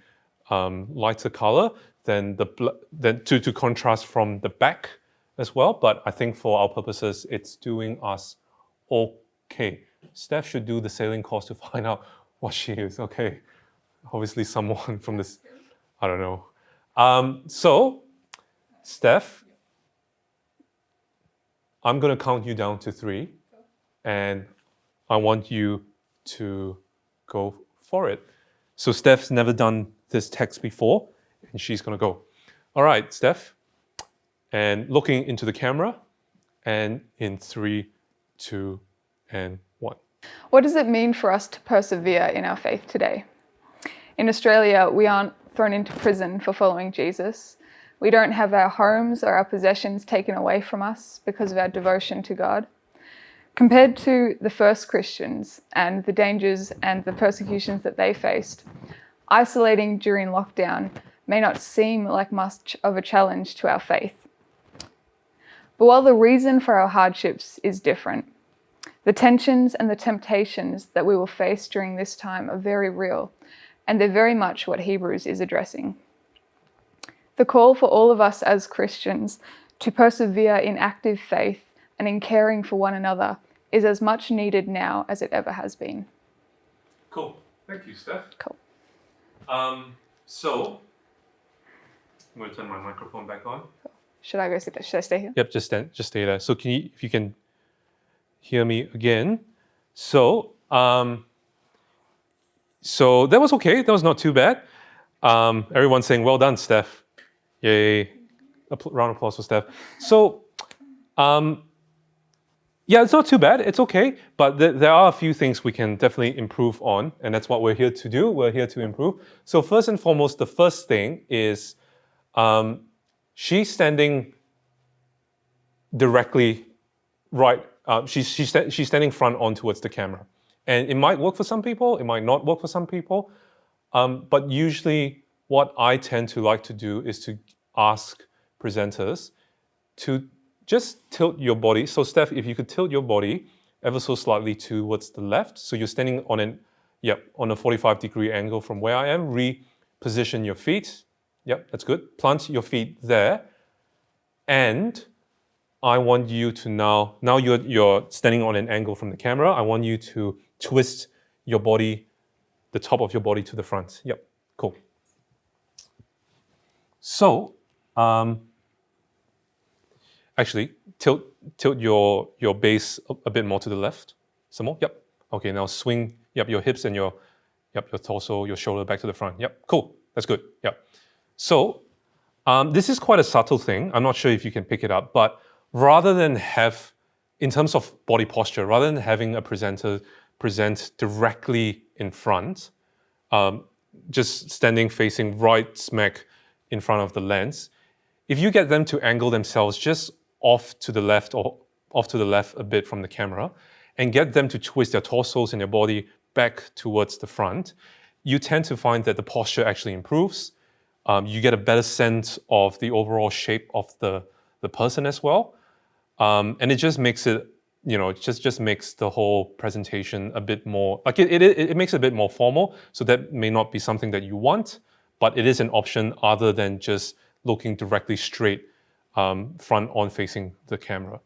lighter color than to contrast from the back as well. But I think for our purposes, it's doing us okay. Steph should do the sailing course to find out what she is. Okay, obviously someone from this, I don't know. So, Steph, I'm gonna count you down to 3, and I want you to go for it. So Steph's never done this text before, and she's gonna go. All right, Steph, and looking into the camera, and in 3, 2, and 1. What does it mean for us to persevere in our faith today? In Australia, we aren't thrown into prison for following Jesus. We don't have our homes or our possessions taken away from us because of our devotion to God. Compared to the first Christians and the dangers and the persecutions that they faced, isolating during lockdown may not seem like much of a challenge to our faith. But while the reason for our hardships is different, the tensions and the temptations that we will face during this time are very real, and they're very much what Hebrews is addressing. The call for all of us as Christians to persevere in active faith and in caring for one another is as much needed now as it ever has been. Cool. Thank you, Steph. Cool. So, I'm going to turn my microphone back on. Should I stay here? Yep, just stay there. So if you can hear me again. So that was okay. That was not too bad. Everyone's saying, well done, Steph. Yay. Round of applause for Steph. So, yeah, it's not too bad. It's okay. But there are a few things we can definitely improve on. And that's what we're here to do. We're here to improve. So first and foremost, the first thing is she's standing directly right. She's standing front on towards the camera. And it might work for some people. It might not work for some people. But usually what I tend to like to do is to ask presenters to just tilt your body. So Steph, if you could tilt your body ever so slightly towards the left. So you're standing on a 45-degree angle from where I am. Reposition your feet. Yep, that's good. Plant your feet there. And I want you to now you're standing on an angle from the camera. I want you to twist your body, the top of your body to the front. Yep, cool. So, actually, tilt your base a bit more to the left. Some more. Yep. Okay. Now swing. Yep. Your hips and your torso, your shoulder back to the front. Yep. Cool. That's good. Yep. So, this is quite a subtle thing. I'm not sure if you can pick it up, but rather than in terms of body posture, rather than having a presenter present directly in front, just standing facing right smack in front of the lens, if you get them to angle themselves just off to the left a bit from the camera and get them to twist their torsos and their body back towards the front, you tend to find that the posture actually improves. You get a better sense of the overall shape of the person as well. And it just makes it, just makes the whole presentation a bit more, like it makes it a bit more formal. So that may not be something that you want, but it is an option other than just looking directly straight front on facing the camera.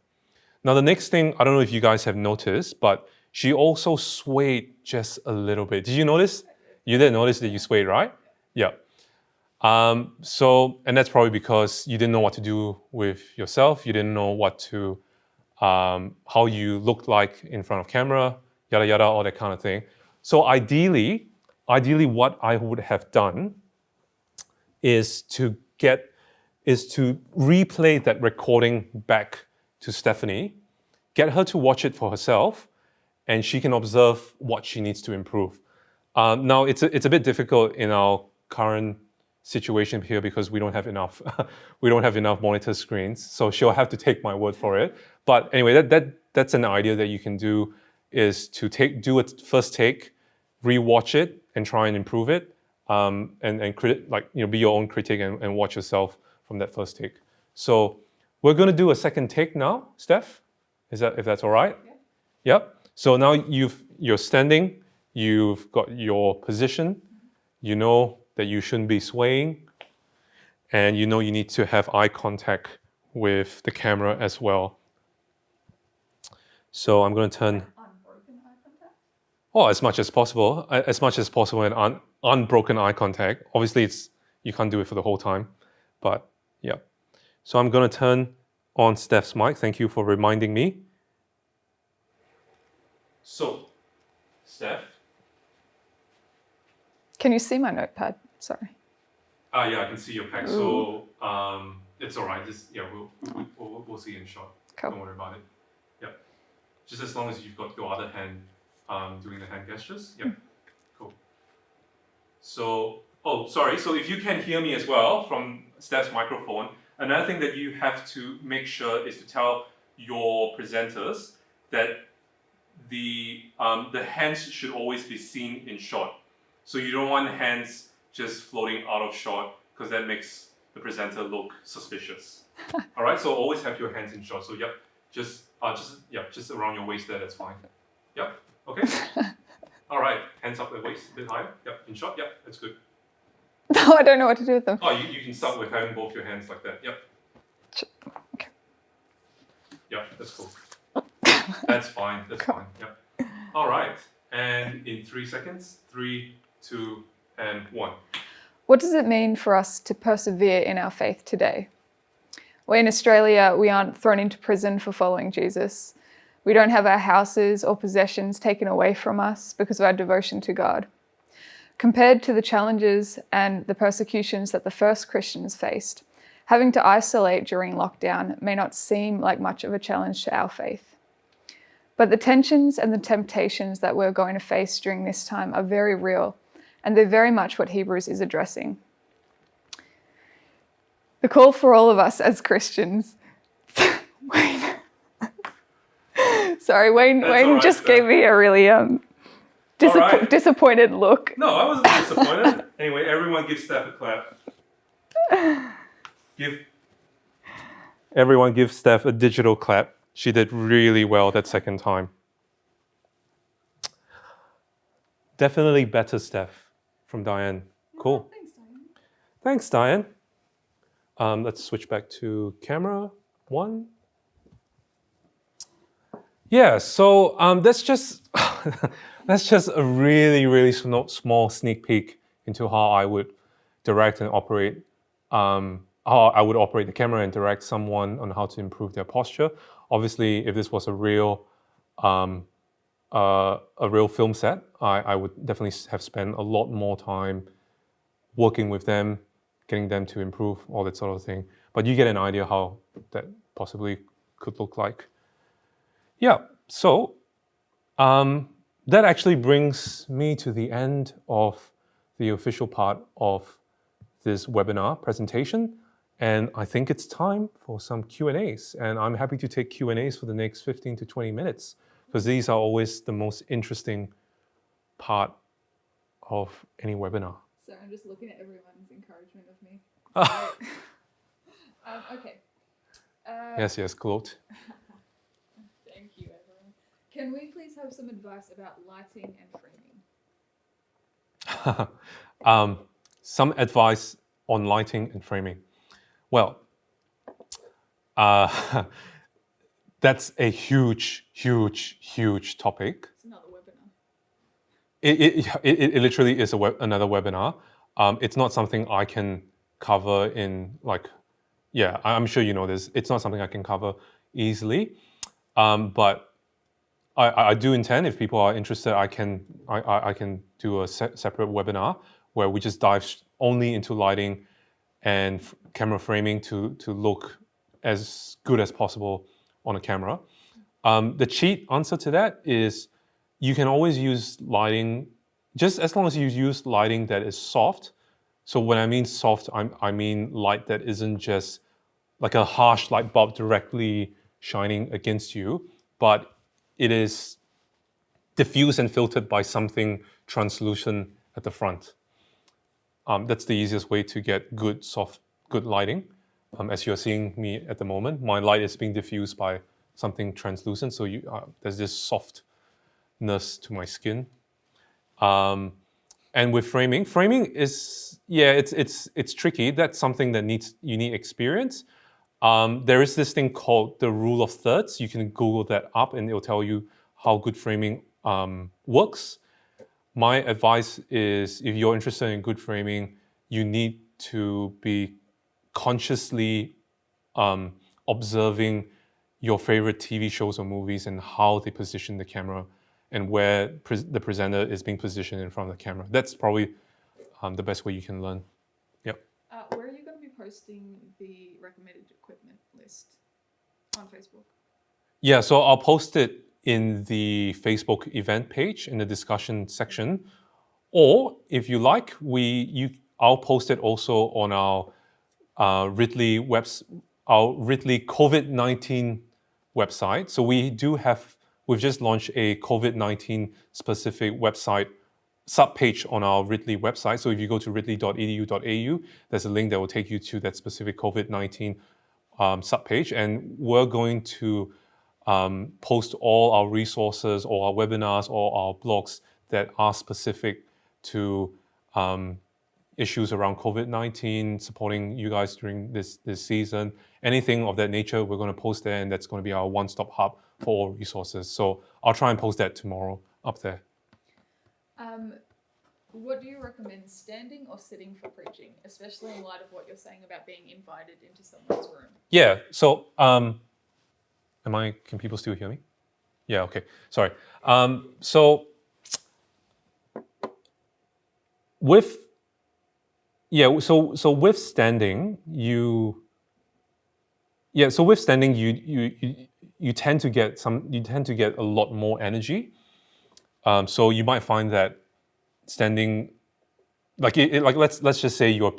Now the next thing, I don't know if you guys have noticed, but she also swayed just a little bit. Did you notice? You did notice that you swayed, right? Yeah. And that's probably because you didn't know what to do with yourself. You didn't know how you looked like in front of camera, yada, yada, all that kind of thing. So ideally what I would have done is to replay that recording back to Stephanie, get her to watch it for herself, and she can observe what she needs to improve. Now, it's a bit difficult in our current situation here because we don't have enough we don't have enough monitor screens, so she'll have to take my word for it. But anyway, that's an idea that you can do, is to do a first take, rewatch it, and try and improve it, and be your own critic and watch yourself from that first take. So we're going to do a second take now, Steph. If that's all right? Yeah. Yep. So now you're standing, you've got your position, you know that you shouldn't be swaying, and you know you need to have eye contact with the camera as well. So I'm going to turn. Unbroken eye contact? Oh, as much as possible and unbroken eye contact. Obviously, you can't do it for the whole time, but yeah. So I'm going to turn on Steph's mic. Thank you for reminding me. So, Steph. Can you see my notepad? Sorry. Yeah, I can see your pack. So it's all right. We'll see in short. Cool. Don't worry about it. Yep. Just as long as you've got your other hand doing the hand gestures. Yep. Cool. So, sorry. So if you can hear me as well from Steph's microphone, another thing that you have to make sure is to tell your presenters that the hands should always be seen in shot. So you don't want hands just floating out of shot, because that makes the presenter look suspicious. All right, so always have your hands in shot. So yep, just around your waist there. That's fine. Yep. Okay. All right, hands up the waist a bit higher. Yep, in shot. Yep, that's good. No, I don't know what to do with them. Oh, you can start with having both your hands like that. Yep. Okay. Yep, that's cool. That's fine. That's fine. Yep. All right, and in 3 seconds, 3, 2, and 1. What does it mean for us to persevere in our faith today? Well, in Australia, we aren't thrown into prison for following Jesus. We don't have our houses or possessions taken away from us because of our devotion to God. Compared to the challenges and the persecutions that the first Christians faced, having to isolate during lockdown may not seem like much of a challenge to our faith. But the tensions and the temptations that we're going to face during this time are very real, and they're very much what Hebrews is addressing. The call for all of us as Christians. Wayne. Sorry, Wayne right, just gave me a really disappointed look. No, I wasn't disappointed. Anyway, everyone give Steph a clap. Everyone give Steph a digital clap. She did really well that second time. Definitely better, Steph, from Diane. Cool. Thanks, Diane. Let's switch back to camera 1. Yeah, so that's just a really, really small sneak peek into how I would direct and operate, how I would operate the camera and direct someone on how to improve their posture. Obviously, if this was a real film set, I would definitely have spent a lot more time working with them, getting them to improve, all that sort of thing. But you get an idea how that possibly could look like. Yeah, so that actually brings me to the end of the official part of this webinar presentation. And I think it's time for some Q&As. And I'm happy to take Q&As for the next 15 to 20 minutes, because these are always the most interesting part of any webinar. So I'm just looking at everyone's encouragement of me. Okay. Yes, quote. Thank you, everyone. Can we please have some advice about lighting and framing? Some advice on lighting and framing. Well, that's a huge topic. It's another webinar. It literally is another webinar. It's not something I can cover in I'm sure you know this. It's not something I can cover easily, but I do intend, if people are interested, I can do a separate webinar where we just dive only into lighting and camera framing to look as good as possible on a camera. The cheat answer to that is you can always use lighting, just as long as you use lighting that is soft, So when I mean soft, I mean light that isn't just like a harsh light bulb directly shining against you, but it is diffused and filtered by something translucent at the front. That's the easiest way to get good lighting. As you're seeing me at the moment, my light is being diffused by something translucent, so there's this softness to my skin. And with framing is it's tricky. That's something that you need experience. There is this thing called the rule of thirds. You can Google that up, and it'll tell you how good framing works. My advice is, if you're interested in good framing, you need to be consciously observing your favorite TV shows or movies and how they position the camera and where the presenter is being positioned in front of the camera. That's probably the best way you can learn. Yep. Where are you going to be posting the recommended equipment list? On Facebook? Yeah, so I'll post it in the Facebook event page in the discussion section, or if you like, I'll post it also on our Ridley COVID-19 website. So we've just launched a COVID-19 specific website subpage on our Ridley website. So if you go to ridley.edu.au, there's a link that will take you to that specific COVID-19 subpage, and we're going to post all our resources or our webinars or our blogs that are specific to issues around COVID-19, supporting you guys during this season. Anything of that nature, we're going to post there, and that's going to be our one-stop hub for all resources. So I'll try and post that tomorrow up there. What do you recommend, standing or sitting for preaching, especially in light of what you're saying about being invited into someone's room? Yeah, so can people still hear me? Yeah, okay, sorry. So with standing, you tend to get a lot more energy. So you might find that standing, like let's just say you're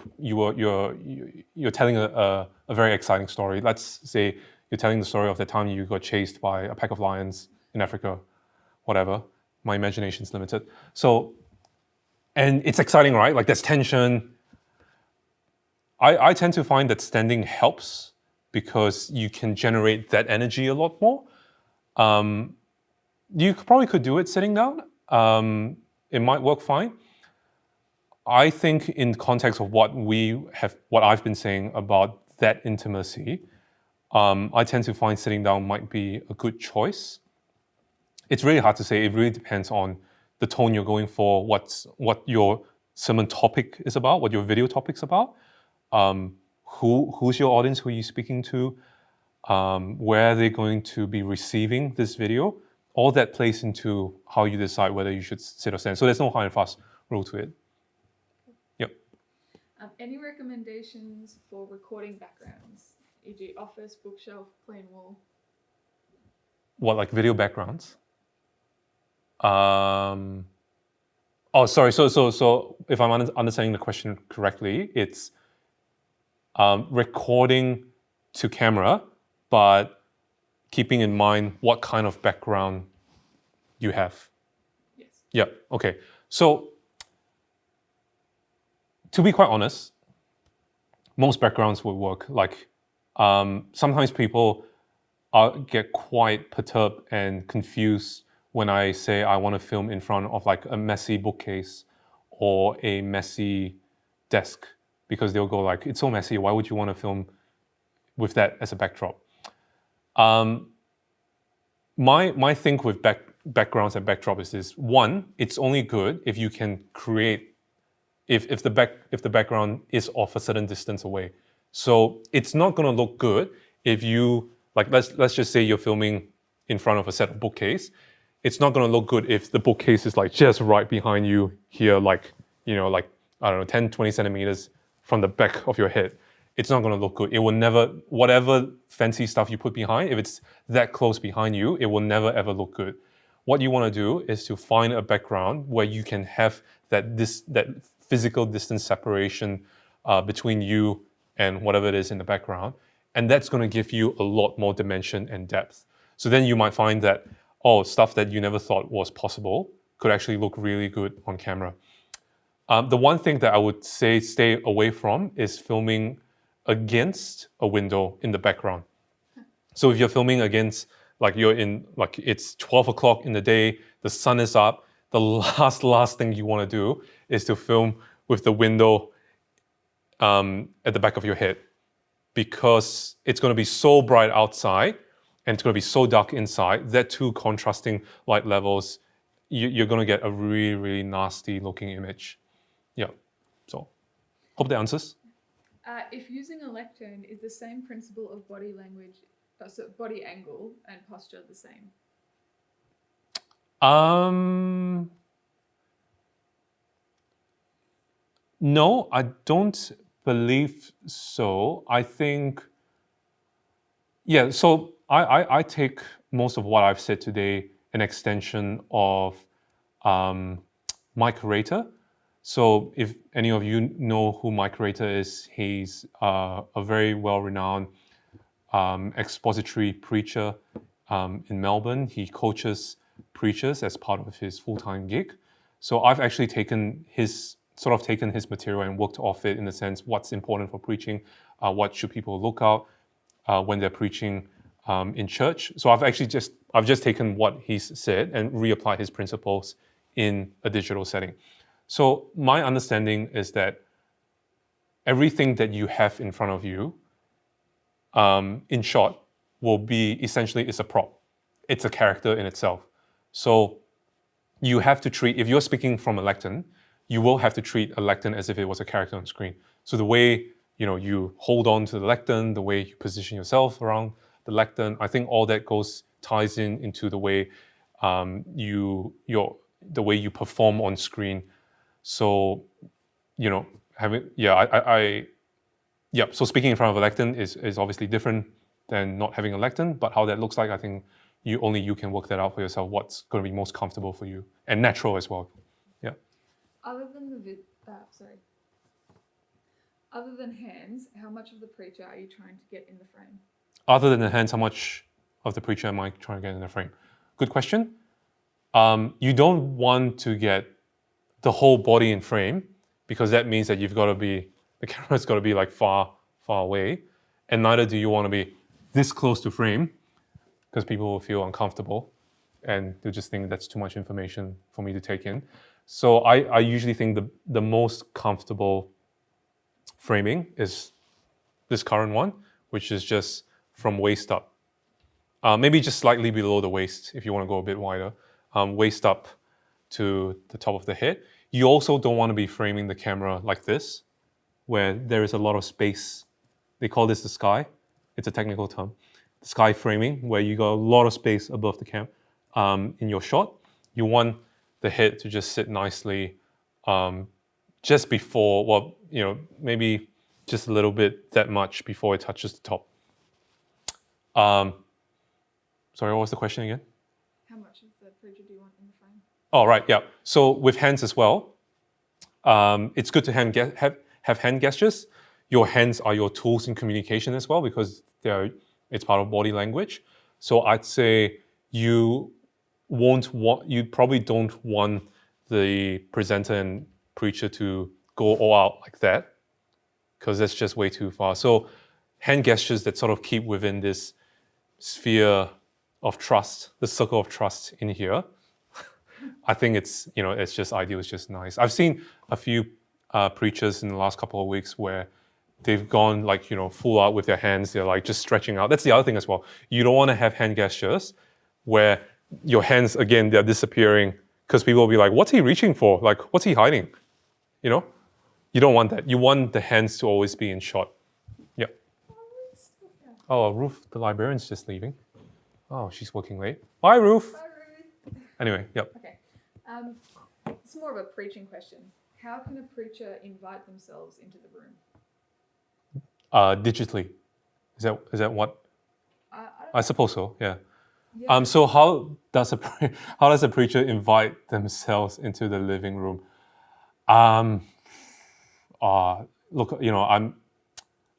telling a very exciting story. Let's say you're telling the story of the time you got chased by a pack of lions in Africa, whatever. My imagination's limited. So, and it's exciting, right? Like there's tension. I tend to find that standing helps because you can generate that energy a lot more. You probably could do it sitting down. It might work fine. I think in context of what I've been saying about that intimacy, I tend to find sitting down might be a good choice. It's really hard to say. It really depends on the tone you're going for, what your sermon topic is about, what your video topic's about, who's your audience, who are you speaking to, where are they going to be receiving this video. All that plays into how you decide whether you should sit or stand. So there's no hard and fast rule to it. Yep. Any recommendations for recording backgrounds, e.g. office, bookshelf, plain wall? What, like video backgrounds? Oh, sorry. So if I'm understanding the question correctly, it's recording to camera, but keeping in mind what kind of background you have. Yes. Yeah, okay. So, to be quite honest, most backgrounds will work. Like, sometimes people get quite perturbed and confused when I say I want to film in front of like a messy bookcase or a messy desk, because they'll go like, it's so messy, why would you want to film with that as a backdrop? My thing with backgrounds and backdrop is this: one, it's only good if you can create, if the background is off a certain distance away. So it's not going to look good if you, like, let's just say you're filming in front of a set of bookcase. It's not going to look good if the bookcase is like just right behind you here, like, like, I don't know, 10, 20 centimeters from the back of your head. It's not going to look good. It will never, whatever fancy stuff you put behind, if it's that close behind you, it will never ever look good. What you want to do is to find a background where you can have that physical distance separation between you and whatever it is in the background. And that's going to give you a lot more dimension and depth. So then you might find that, stuff that you never thought was possible could actually look really good on camera. The one thing that I would say stay away from is filming against a window in the background. So if you're filming against, it's 12 o'clock in the day, the sun is up, the last thing you want to do is to film with the window at the back of your head, because it's going to be so bright outside and it's going to be so dark inside that two contrasting light levels, you're going to get a really, really nasty looking image. Yeah, so hope that answers. If using a lectern, is the same principle of body language, so body angle and posture the same? No, I don't believe so. I think, so I take most of what I've said today an extension of Mike Rater. So if any of you know who Mike Rater is, he's a very well-renowned expository preacher in Melbourne. He coaches preachers as part of his full-time gig. So I've actually taken his material and worked off it in the sense what's important for preaching, what should people look out when they're preaching in church. So I've just taken what he's said and reapplied his principles in a digital setting. So my understanding is that everything that you have in front of you, in short, will be essentially is a prop. It's a character in itself. So you have to treat, if you're speaking from a lectern, you will have to treat a lectern as if it was a character on screen. So the way you hold on to the lectern, the way you position yourself around the lectern, I think all that ties into the way the way you perform on screen. So so speaking in front of a lectern is obviously different than not having a lectern, but how that looks like, I think only you can work that out for yourself, what's going to be most comfortable for you and natural as well. Yeah. Other than hands, how much of the preacher are you trying to get in the frame? Other than the hands, how much of the preacher am I trying to get in the frame? Good question. You don't want to get the whole body in frame, because that means that the camera's got to be like far away, and neither do you want to be this close to frame, because people will feel uncomfortable and they'll just think that's too much information for me to take in. So I usually think the most comfortable framing is this current one, which is just from waist up. Maybe just slightly below the waist if you want to go a bit wider. Waist up to the top of the head. You also don't want to be framing the camera like this, where there is a lot of space. They call this the sky. It's a technical term. The sky framing, where you got a lot of space above the cam in your shot. You want the head to just sit nicely just before, maybe just a little bit, that much before it touches the top. Sorry, what was the question again? How much of the preacher do you want in the frame? Oh, right, yeah. So with hands as well, it's good to have hand gestures. Your hands are your tools in communication as well, because it's part of body language. So I'd say you probably don't want the presenter and preacher to go all out like that, because that's just way too far. So hand gestures that sort of keep within this sphere of trust, the circle of trust in here. I think it's just ideal, it's just nice. I've seen a few preachers in the last couple of weeks where they've gone full out with their hands, they're just stretching out. That's the other thing as well. You don't want to have hand gestures where your hands, again, they're disappearing, because people will be like, what's he reaching for? What's he hiding? You don't want that. You want the hands to always be in shot. Yeah. Oh, Ruth, the librarian's just leaving. Oh, she's working late. Bye, Ruth. Bye, Ruth. Anyway, yep. Okay. It's more of a preaching question. How can a preacher invite themselves into the room? Digitally. Is that what? I suppose so. Yeah. Yeah. So how does a preacher invite themselves into the living room? look,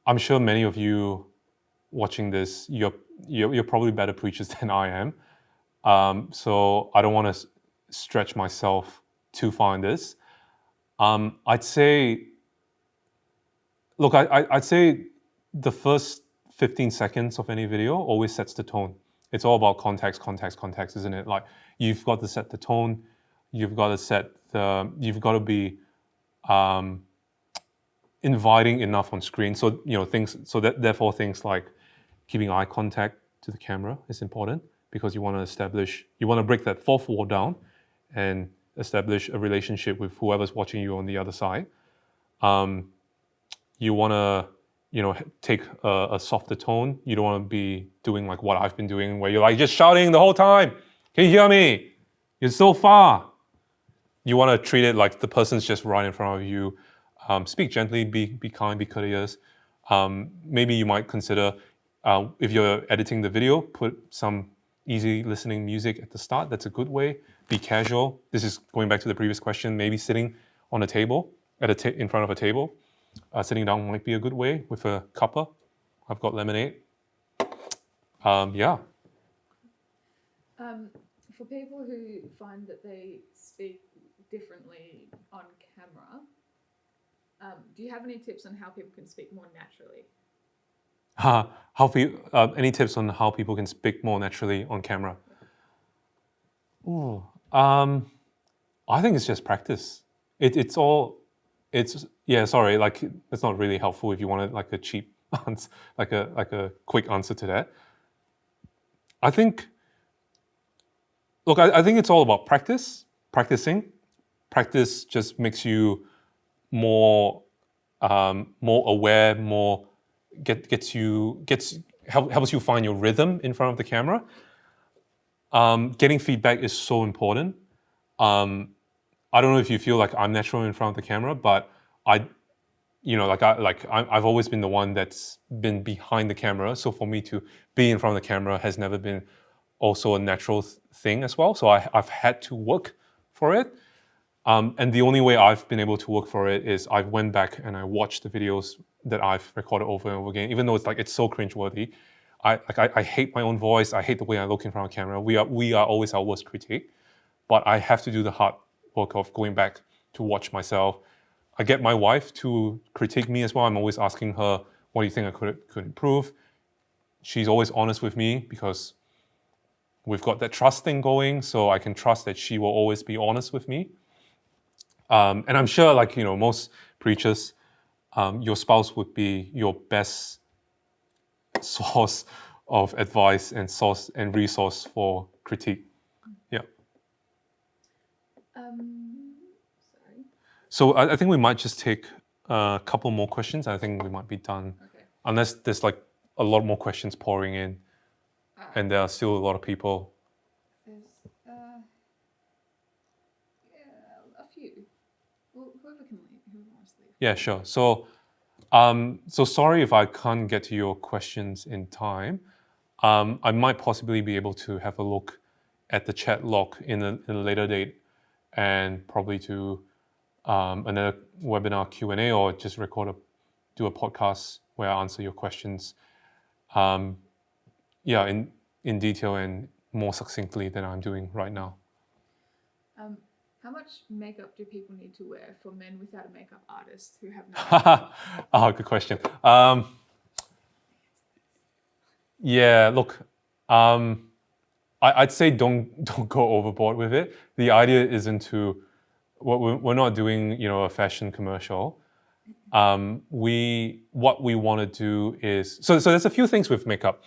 I'm sure many of you watching this, you're probably better preachers than I am. So I don't want to stretch myself too far in this. I'd say, look, I'd say the first 15 seconds of any video always sets the tone. It's all about context, isn't it? Like, you've got to set the tone. You've got to be inviting enough on screen. So, therefore things like keeping eye contact to the camera is important, because you want to break that fourth wall down and establish a relationship with whoever's watching you on the other side. You want to, take a softer tone. You don't want to be doing like what I've been doing, where you're like just shouting the whole time. Can you hear me? You're so far. You want to treat it like the person's just right in front of you. Speak gently, be kind, be courteous. Maybe you might consider, if you're editing the video, put some easy listening music at the start. That's a good way. Be casual. This is going back to the previous question. Maybe sitting on a table, in front of a table. Sitting down might be a good way with a cuppa. I've got lemonade. Yeah. For people who find that they speak differently on camera, do you have any tips on how people can speak more naturally? Any tips on how people can speak more naturally on camera? I think it's just practice. Sorry, like, it's not really helpful if you wanted like a cheap answer, like a quick answer to that. I think it's all about practicing. Practice just makes you more aware, helps you find your rhythm in front of the camera. Getting feedback is so important. I don't know if you feel like I'm natural in front of the camera, but I've always been the one that's been behind the camera. So for me to be in front of the camera has never been also a natural thing as well. So I've had to work for it. And the only way I've been able to work for it is I went back and I watched the videos that I've recorded over and over again, even though it's so cringeworthy. I hate my own voice. I hate the way I look in front of camera. We are always our worst critique, but I have to do the hard work of going back to watch myself. I get my wife to critique me as well. I'm always asking her, what do you think I could improve? She's always honest with me because we've got that trust thing going, so I can trust that she will always be honest with me. And I'm sure, most preachers, your spouse would be your best source of advice and resource for critique. Yeah. Sorry. So I think we might just take a couple more questions. I think we might be done. Okay. Unless there's like a lot more questions pouring in, and there are still a lot of people. There's a few. Well, whoever wants to leave. Yeah, sure. So, so sorry if I can't get to your questions in time. I might possibly be able to have a look at the chat log in a later date, and probably do another webinar Q&A, or just do a podcast where I answer your questions, in detail and more succinctly than I'm doing right now. How much makeup do people need to wear for men without a makeup artist who have no makeup? Oh, good question. Yeah, look, I'd say don't go overboard with it. The idea isn't we're not doing a fashion commercial. What we want to do is so there's a few things with makeup.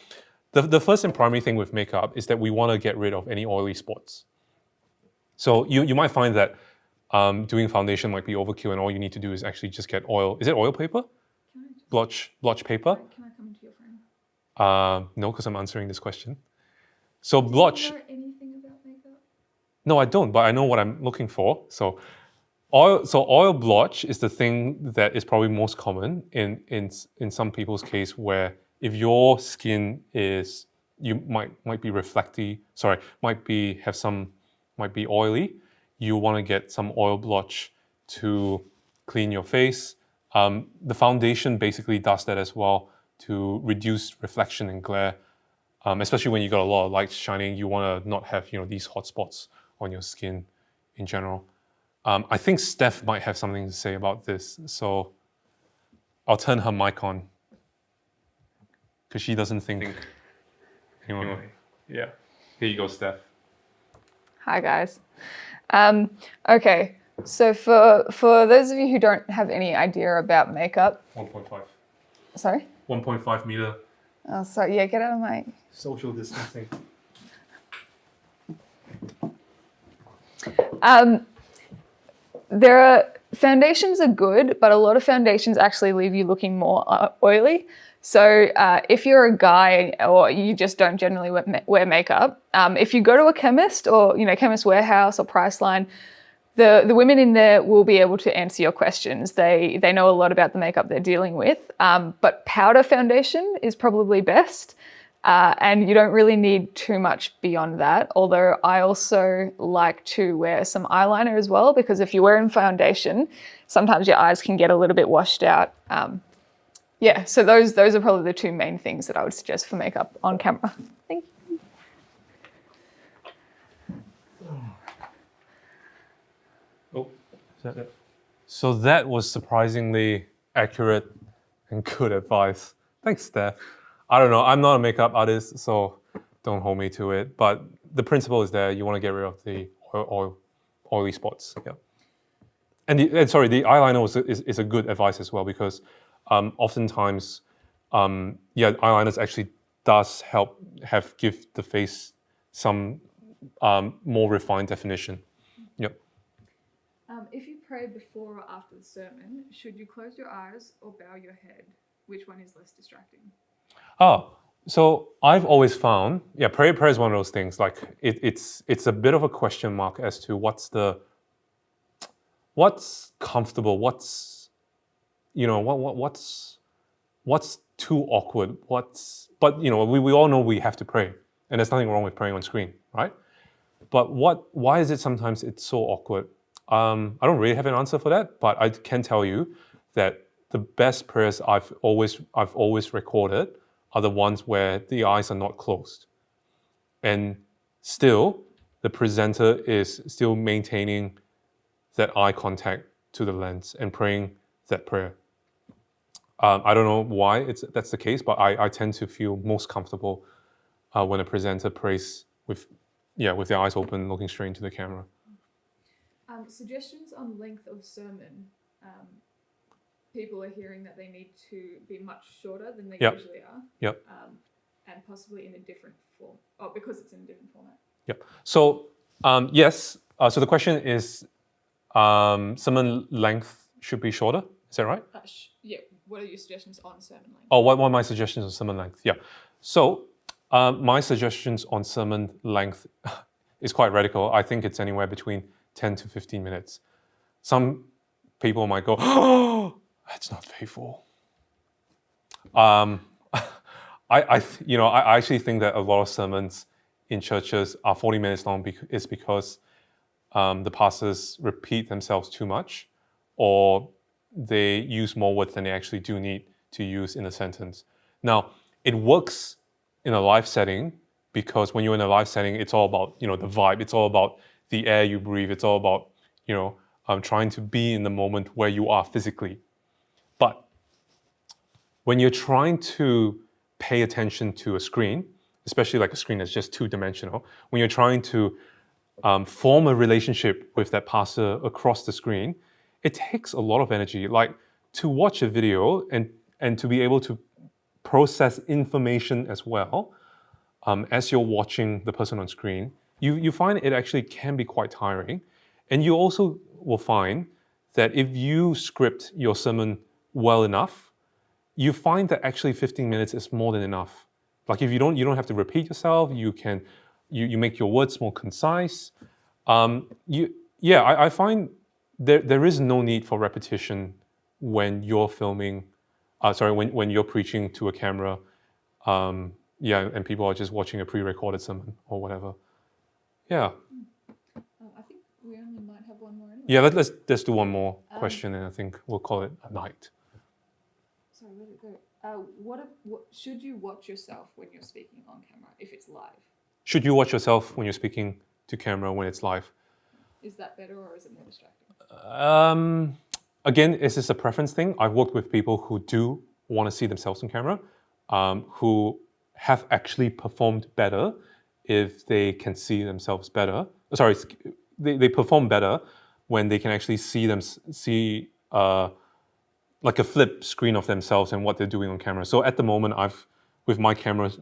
The first and primary thing with makeup is that we want to get rid of any oily spots. So you might find that doing foundation might be overkill, and all you need to do is actually just get oil. Is it oil paper? Blotch paper? Can I come into your frame? No, because I'm answering this question. So blotch. Do you know anything about makeup? No, I don't, but I know what I'm looking for. So oil blotch is the thing that is probably most common in some people's case, where if your skin is, you might be reflecty, might be oily, you want to get some oil blotch to clean your face. The foundation basically does that as well to reduce reflection and glare, especially when you got a lot of light shining. You want to not have these hot spots on your skin in general. I think Steph might have something to say about this, so I'll turn her mic on because she doesn't think. Anyway, yeah. Here you go, Steph. Hi guys. Okay, so for those of you who don't have any idea about makeup, 1.5. sorry? 1.5 meter. Oh, sorry. Yeah, get out of my. Social distancing. Foundations are good, but a lot of foundations actually leave you looking more oily. So if you're a guy or you just don't generally wear makeup, if you go to a chemist or Chemist Warehouse or Priceline, the women in there will be able to answer your questions. They know a lot about the makeup they're dealing with, but powder foundation is probably best. And you don't really need too much beyond that. Although I also like to wear some eyeliner as well, because if you're wearing foundation, sometimes your eyes can get a little bit washed out. Yeah, so those are probably the two main things that I would suggest for makeup on camera. Thank you. Oh, is that it? So that was surprisingly accurate and good advice. Thanks, Steph. I don't know, I'm not a makeup artist, so don't hold me to it. But the principle is there. You want to get rid of the oily spots. Yeah. And the eyeliner is a good advice as well, because oftentimes, eyeliners actually does give the face some more refined definition. Yep. If you pray before or after the sermon, should you close your eyes or bow your head? Which one is less distracting? So I've always found, prayer is one of those things. Like it's a bit of a question mark as to what's comfortable, what's too awkward, but we all know we have to pray, and there's nothing wrong with praying on screen, right? But why is it sometimes it's so awkward? I don't really have an answer for that, but I can tell you that the best prayers I've always recorded are the ones where the eyes are not closed, and still the presenter is still maintaining that eye contact to the lens and praying that prayer. I don't know why that's the case, but I tend to feel most comfortable when a presenter prays with their eyes open, looking straight into the camera. Suggestions on length of sermon. People are hearing that they need to be much shorter than they usually are. Yep. And possibly in a different form. Oh, because it's in a different format. Yep. So yes. So the question is, sermon length should be shorter. Is that right? Yeah. What are your suggestions on sermon length? Oh, what are my suggestions on sermon length? Yeah. So my suggestions on sermon length is quite radical. I think it's anywhere between 10 to 15 minutes. Some people might go, oh, that's not faithful. I actually think that a lot of sermons in churches are 40 minutes long is because the pastors repeat themselves too much, or they use more words than they actually do need to use in a sentence. Now, it works in a live setting because when you're in a live setting, it's all about the vibe. It's all about the air you breathe. It's all about trying to be in the moment where you are physically. But when you're trying to pay attention to a screen, especially like a screen that's just two-dimensional, when you're trying to form a relationship with that pastor across the screen, it takes a lot of energy. Like to watch a video and to be able to process information as well as you're watching the person on screen, you find it actually can be quite tiring. And you also will find that if you script your sermon well enough, you find that actually 15 minutes is more than enough. Like if you don't have to repeat yourself, you make your words more concise. I find there is no need for repetition when you're filming, when you're preaching to a camera, and people are just watching a pre-recorded sermon or whatever. Yeah. I think we only might have one more anyway. Yeah, let's do one more question, and I think we'll call it a night. Sorry, where did it go? What should you watch yourself when you're speaking on camera if it's live? Should you watch yourself when you're speaking to camera when it's live? Is that better or is it more distracting? Again, is this a preference thing? I've worked with people who do want to see themselves on camera, who have actually performed better if they can see themselves better. Sorry, they perform better when they can actually see like a flip screen of themselves and what they're doing on camera. So at the moment, with my camera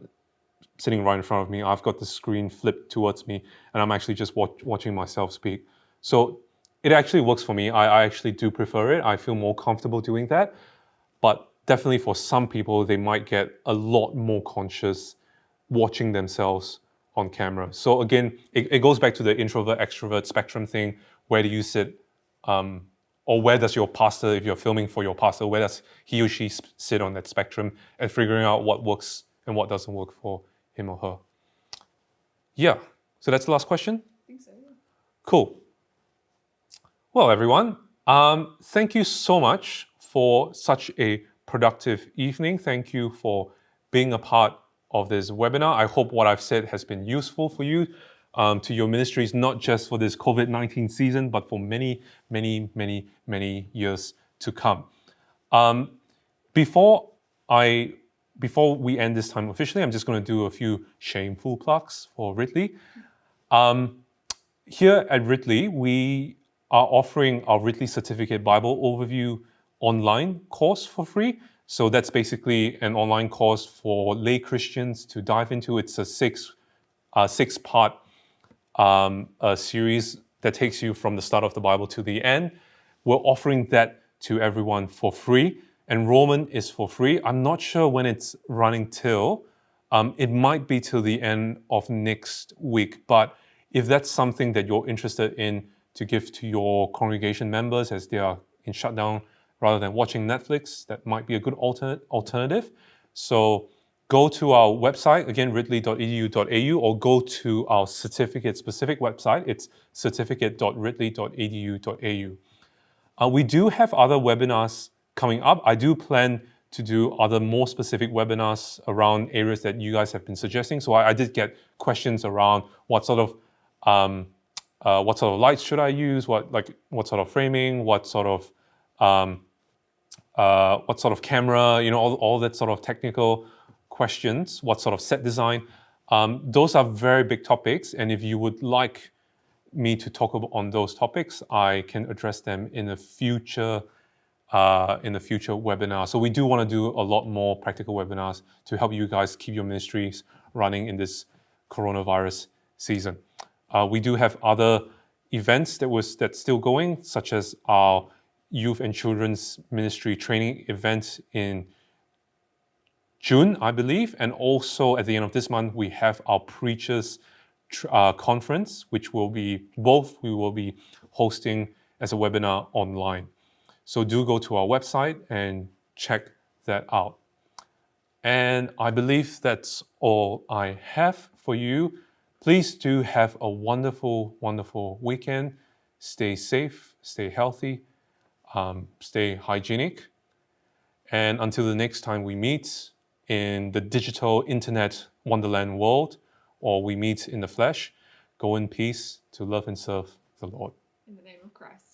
sitting right in front of me, I've got the screen flipped towards me, and I'm actually just watching myself speak. So it actually works for me. I actually do prefer it. I feel more comfortable doing that. But definitely for some people, they might get a lot more conscious watching themselves on camera. So again, it goes back to the introvert-extrovert spectrum thing. Where do you sit? Or where does your pastor, if you're filming for your pastor, where does he or she sit on that spectrum, and figuring out what works and what doesn't work for him or her. Yeah, so that's the last question? I think so, yeah. Cool. Well, everyone, thank you so much for such a productive evening. Thank you for being a part of this webinar. I hope what I've said has been useful for you, to your ministries, not just for this COVID-19 season, but for many, many, many, many years to come. Before we end this time officially, I'm just going to do a few shameful plugs for Ridley. Here at Ridley, we are offering our Ridley Certificate Bible Overview online course for free. So that's basically an online course for lay Christians to dive into. It's a six-part series that takes you from the start of the Bible to the end. We're offering that to everyone for free. Enrollment is for free. I'm not sure when it's running till. It might be till the end of next week. But if that's something that you're interested in to give to your congregation members as they are in shutdown rather than watching Netflix, that might be a good alternative. So go to our website, again, ridley.edu.au, or go to our certificate-specific website. It's certificate.ridley.edu.au. We do have other webinars coming up. I do plan to do other more specific webinars around areas that you guys have been suggesting. So I did get questions around what sort of lights should I use, what sort of framing, what sort of camera, all that sort of technical questions, what sort of set design. Those are very big topics, and if you would like me to talk on those topics, I can address them in a future webinar. So we do want to do a lot more practical webinars to help you guys keep your ministries running in this coronavirus season. We do have other events that's still going, such as our youth and children's ministry training event in June, I believe, and also at the end of this month we have our preachers conference, which we will be hosting as a webinar online. So do go to our website and check that out. And I believe that's all I have for you. Please do have a wonderful, wonderful weekend. Stay safe, stay healthy, stay hygienic. And until the next time we meet in the digital internet wonderland world, or we meet in the flesh, go in peace to love and serve the Lord. In the name of Christ.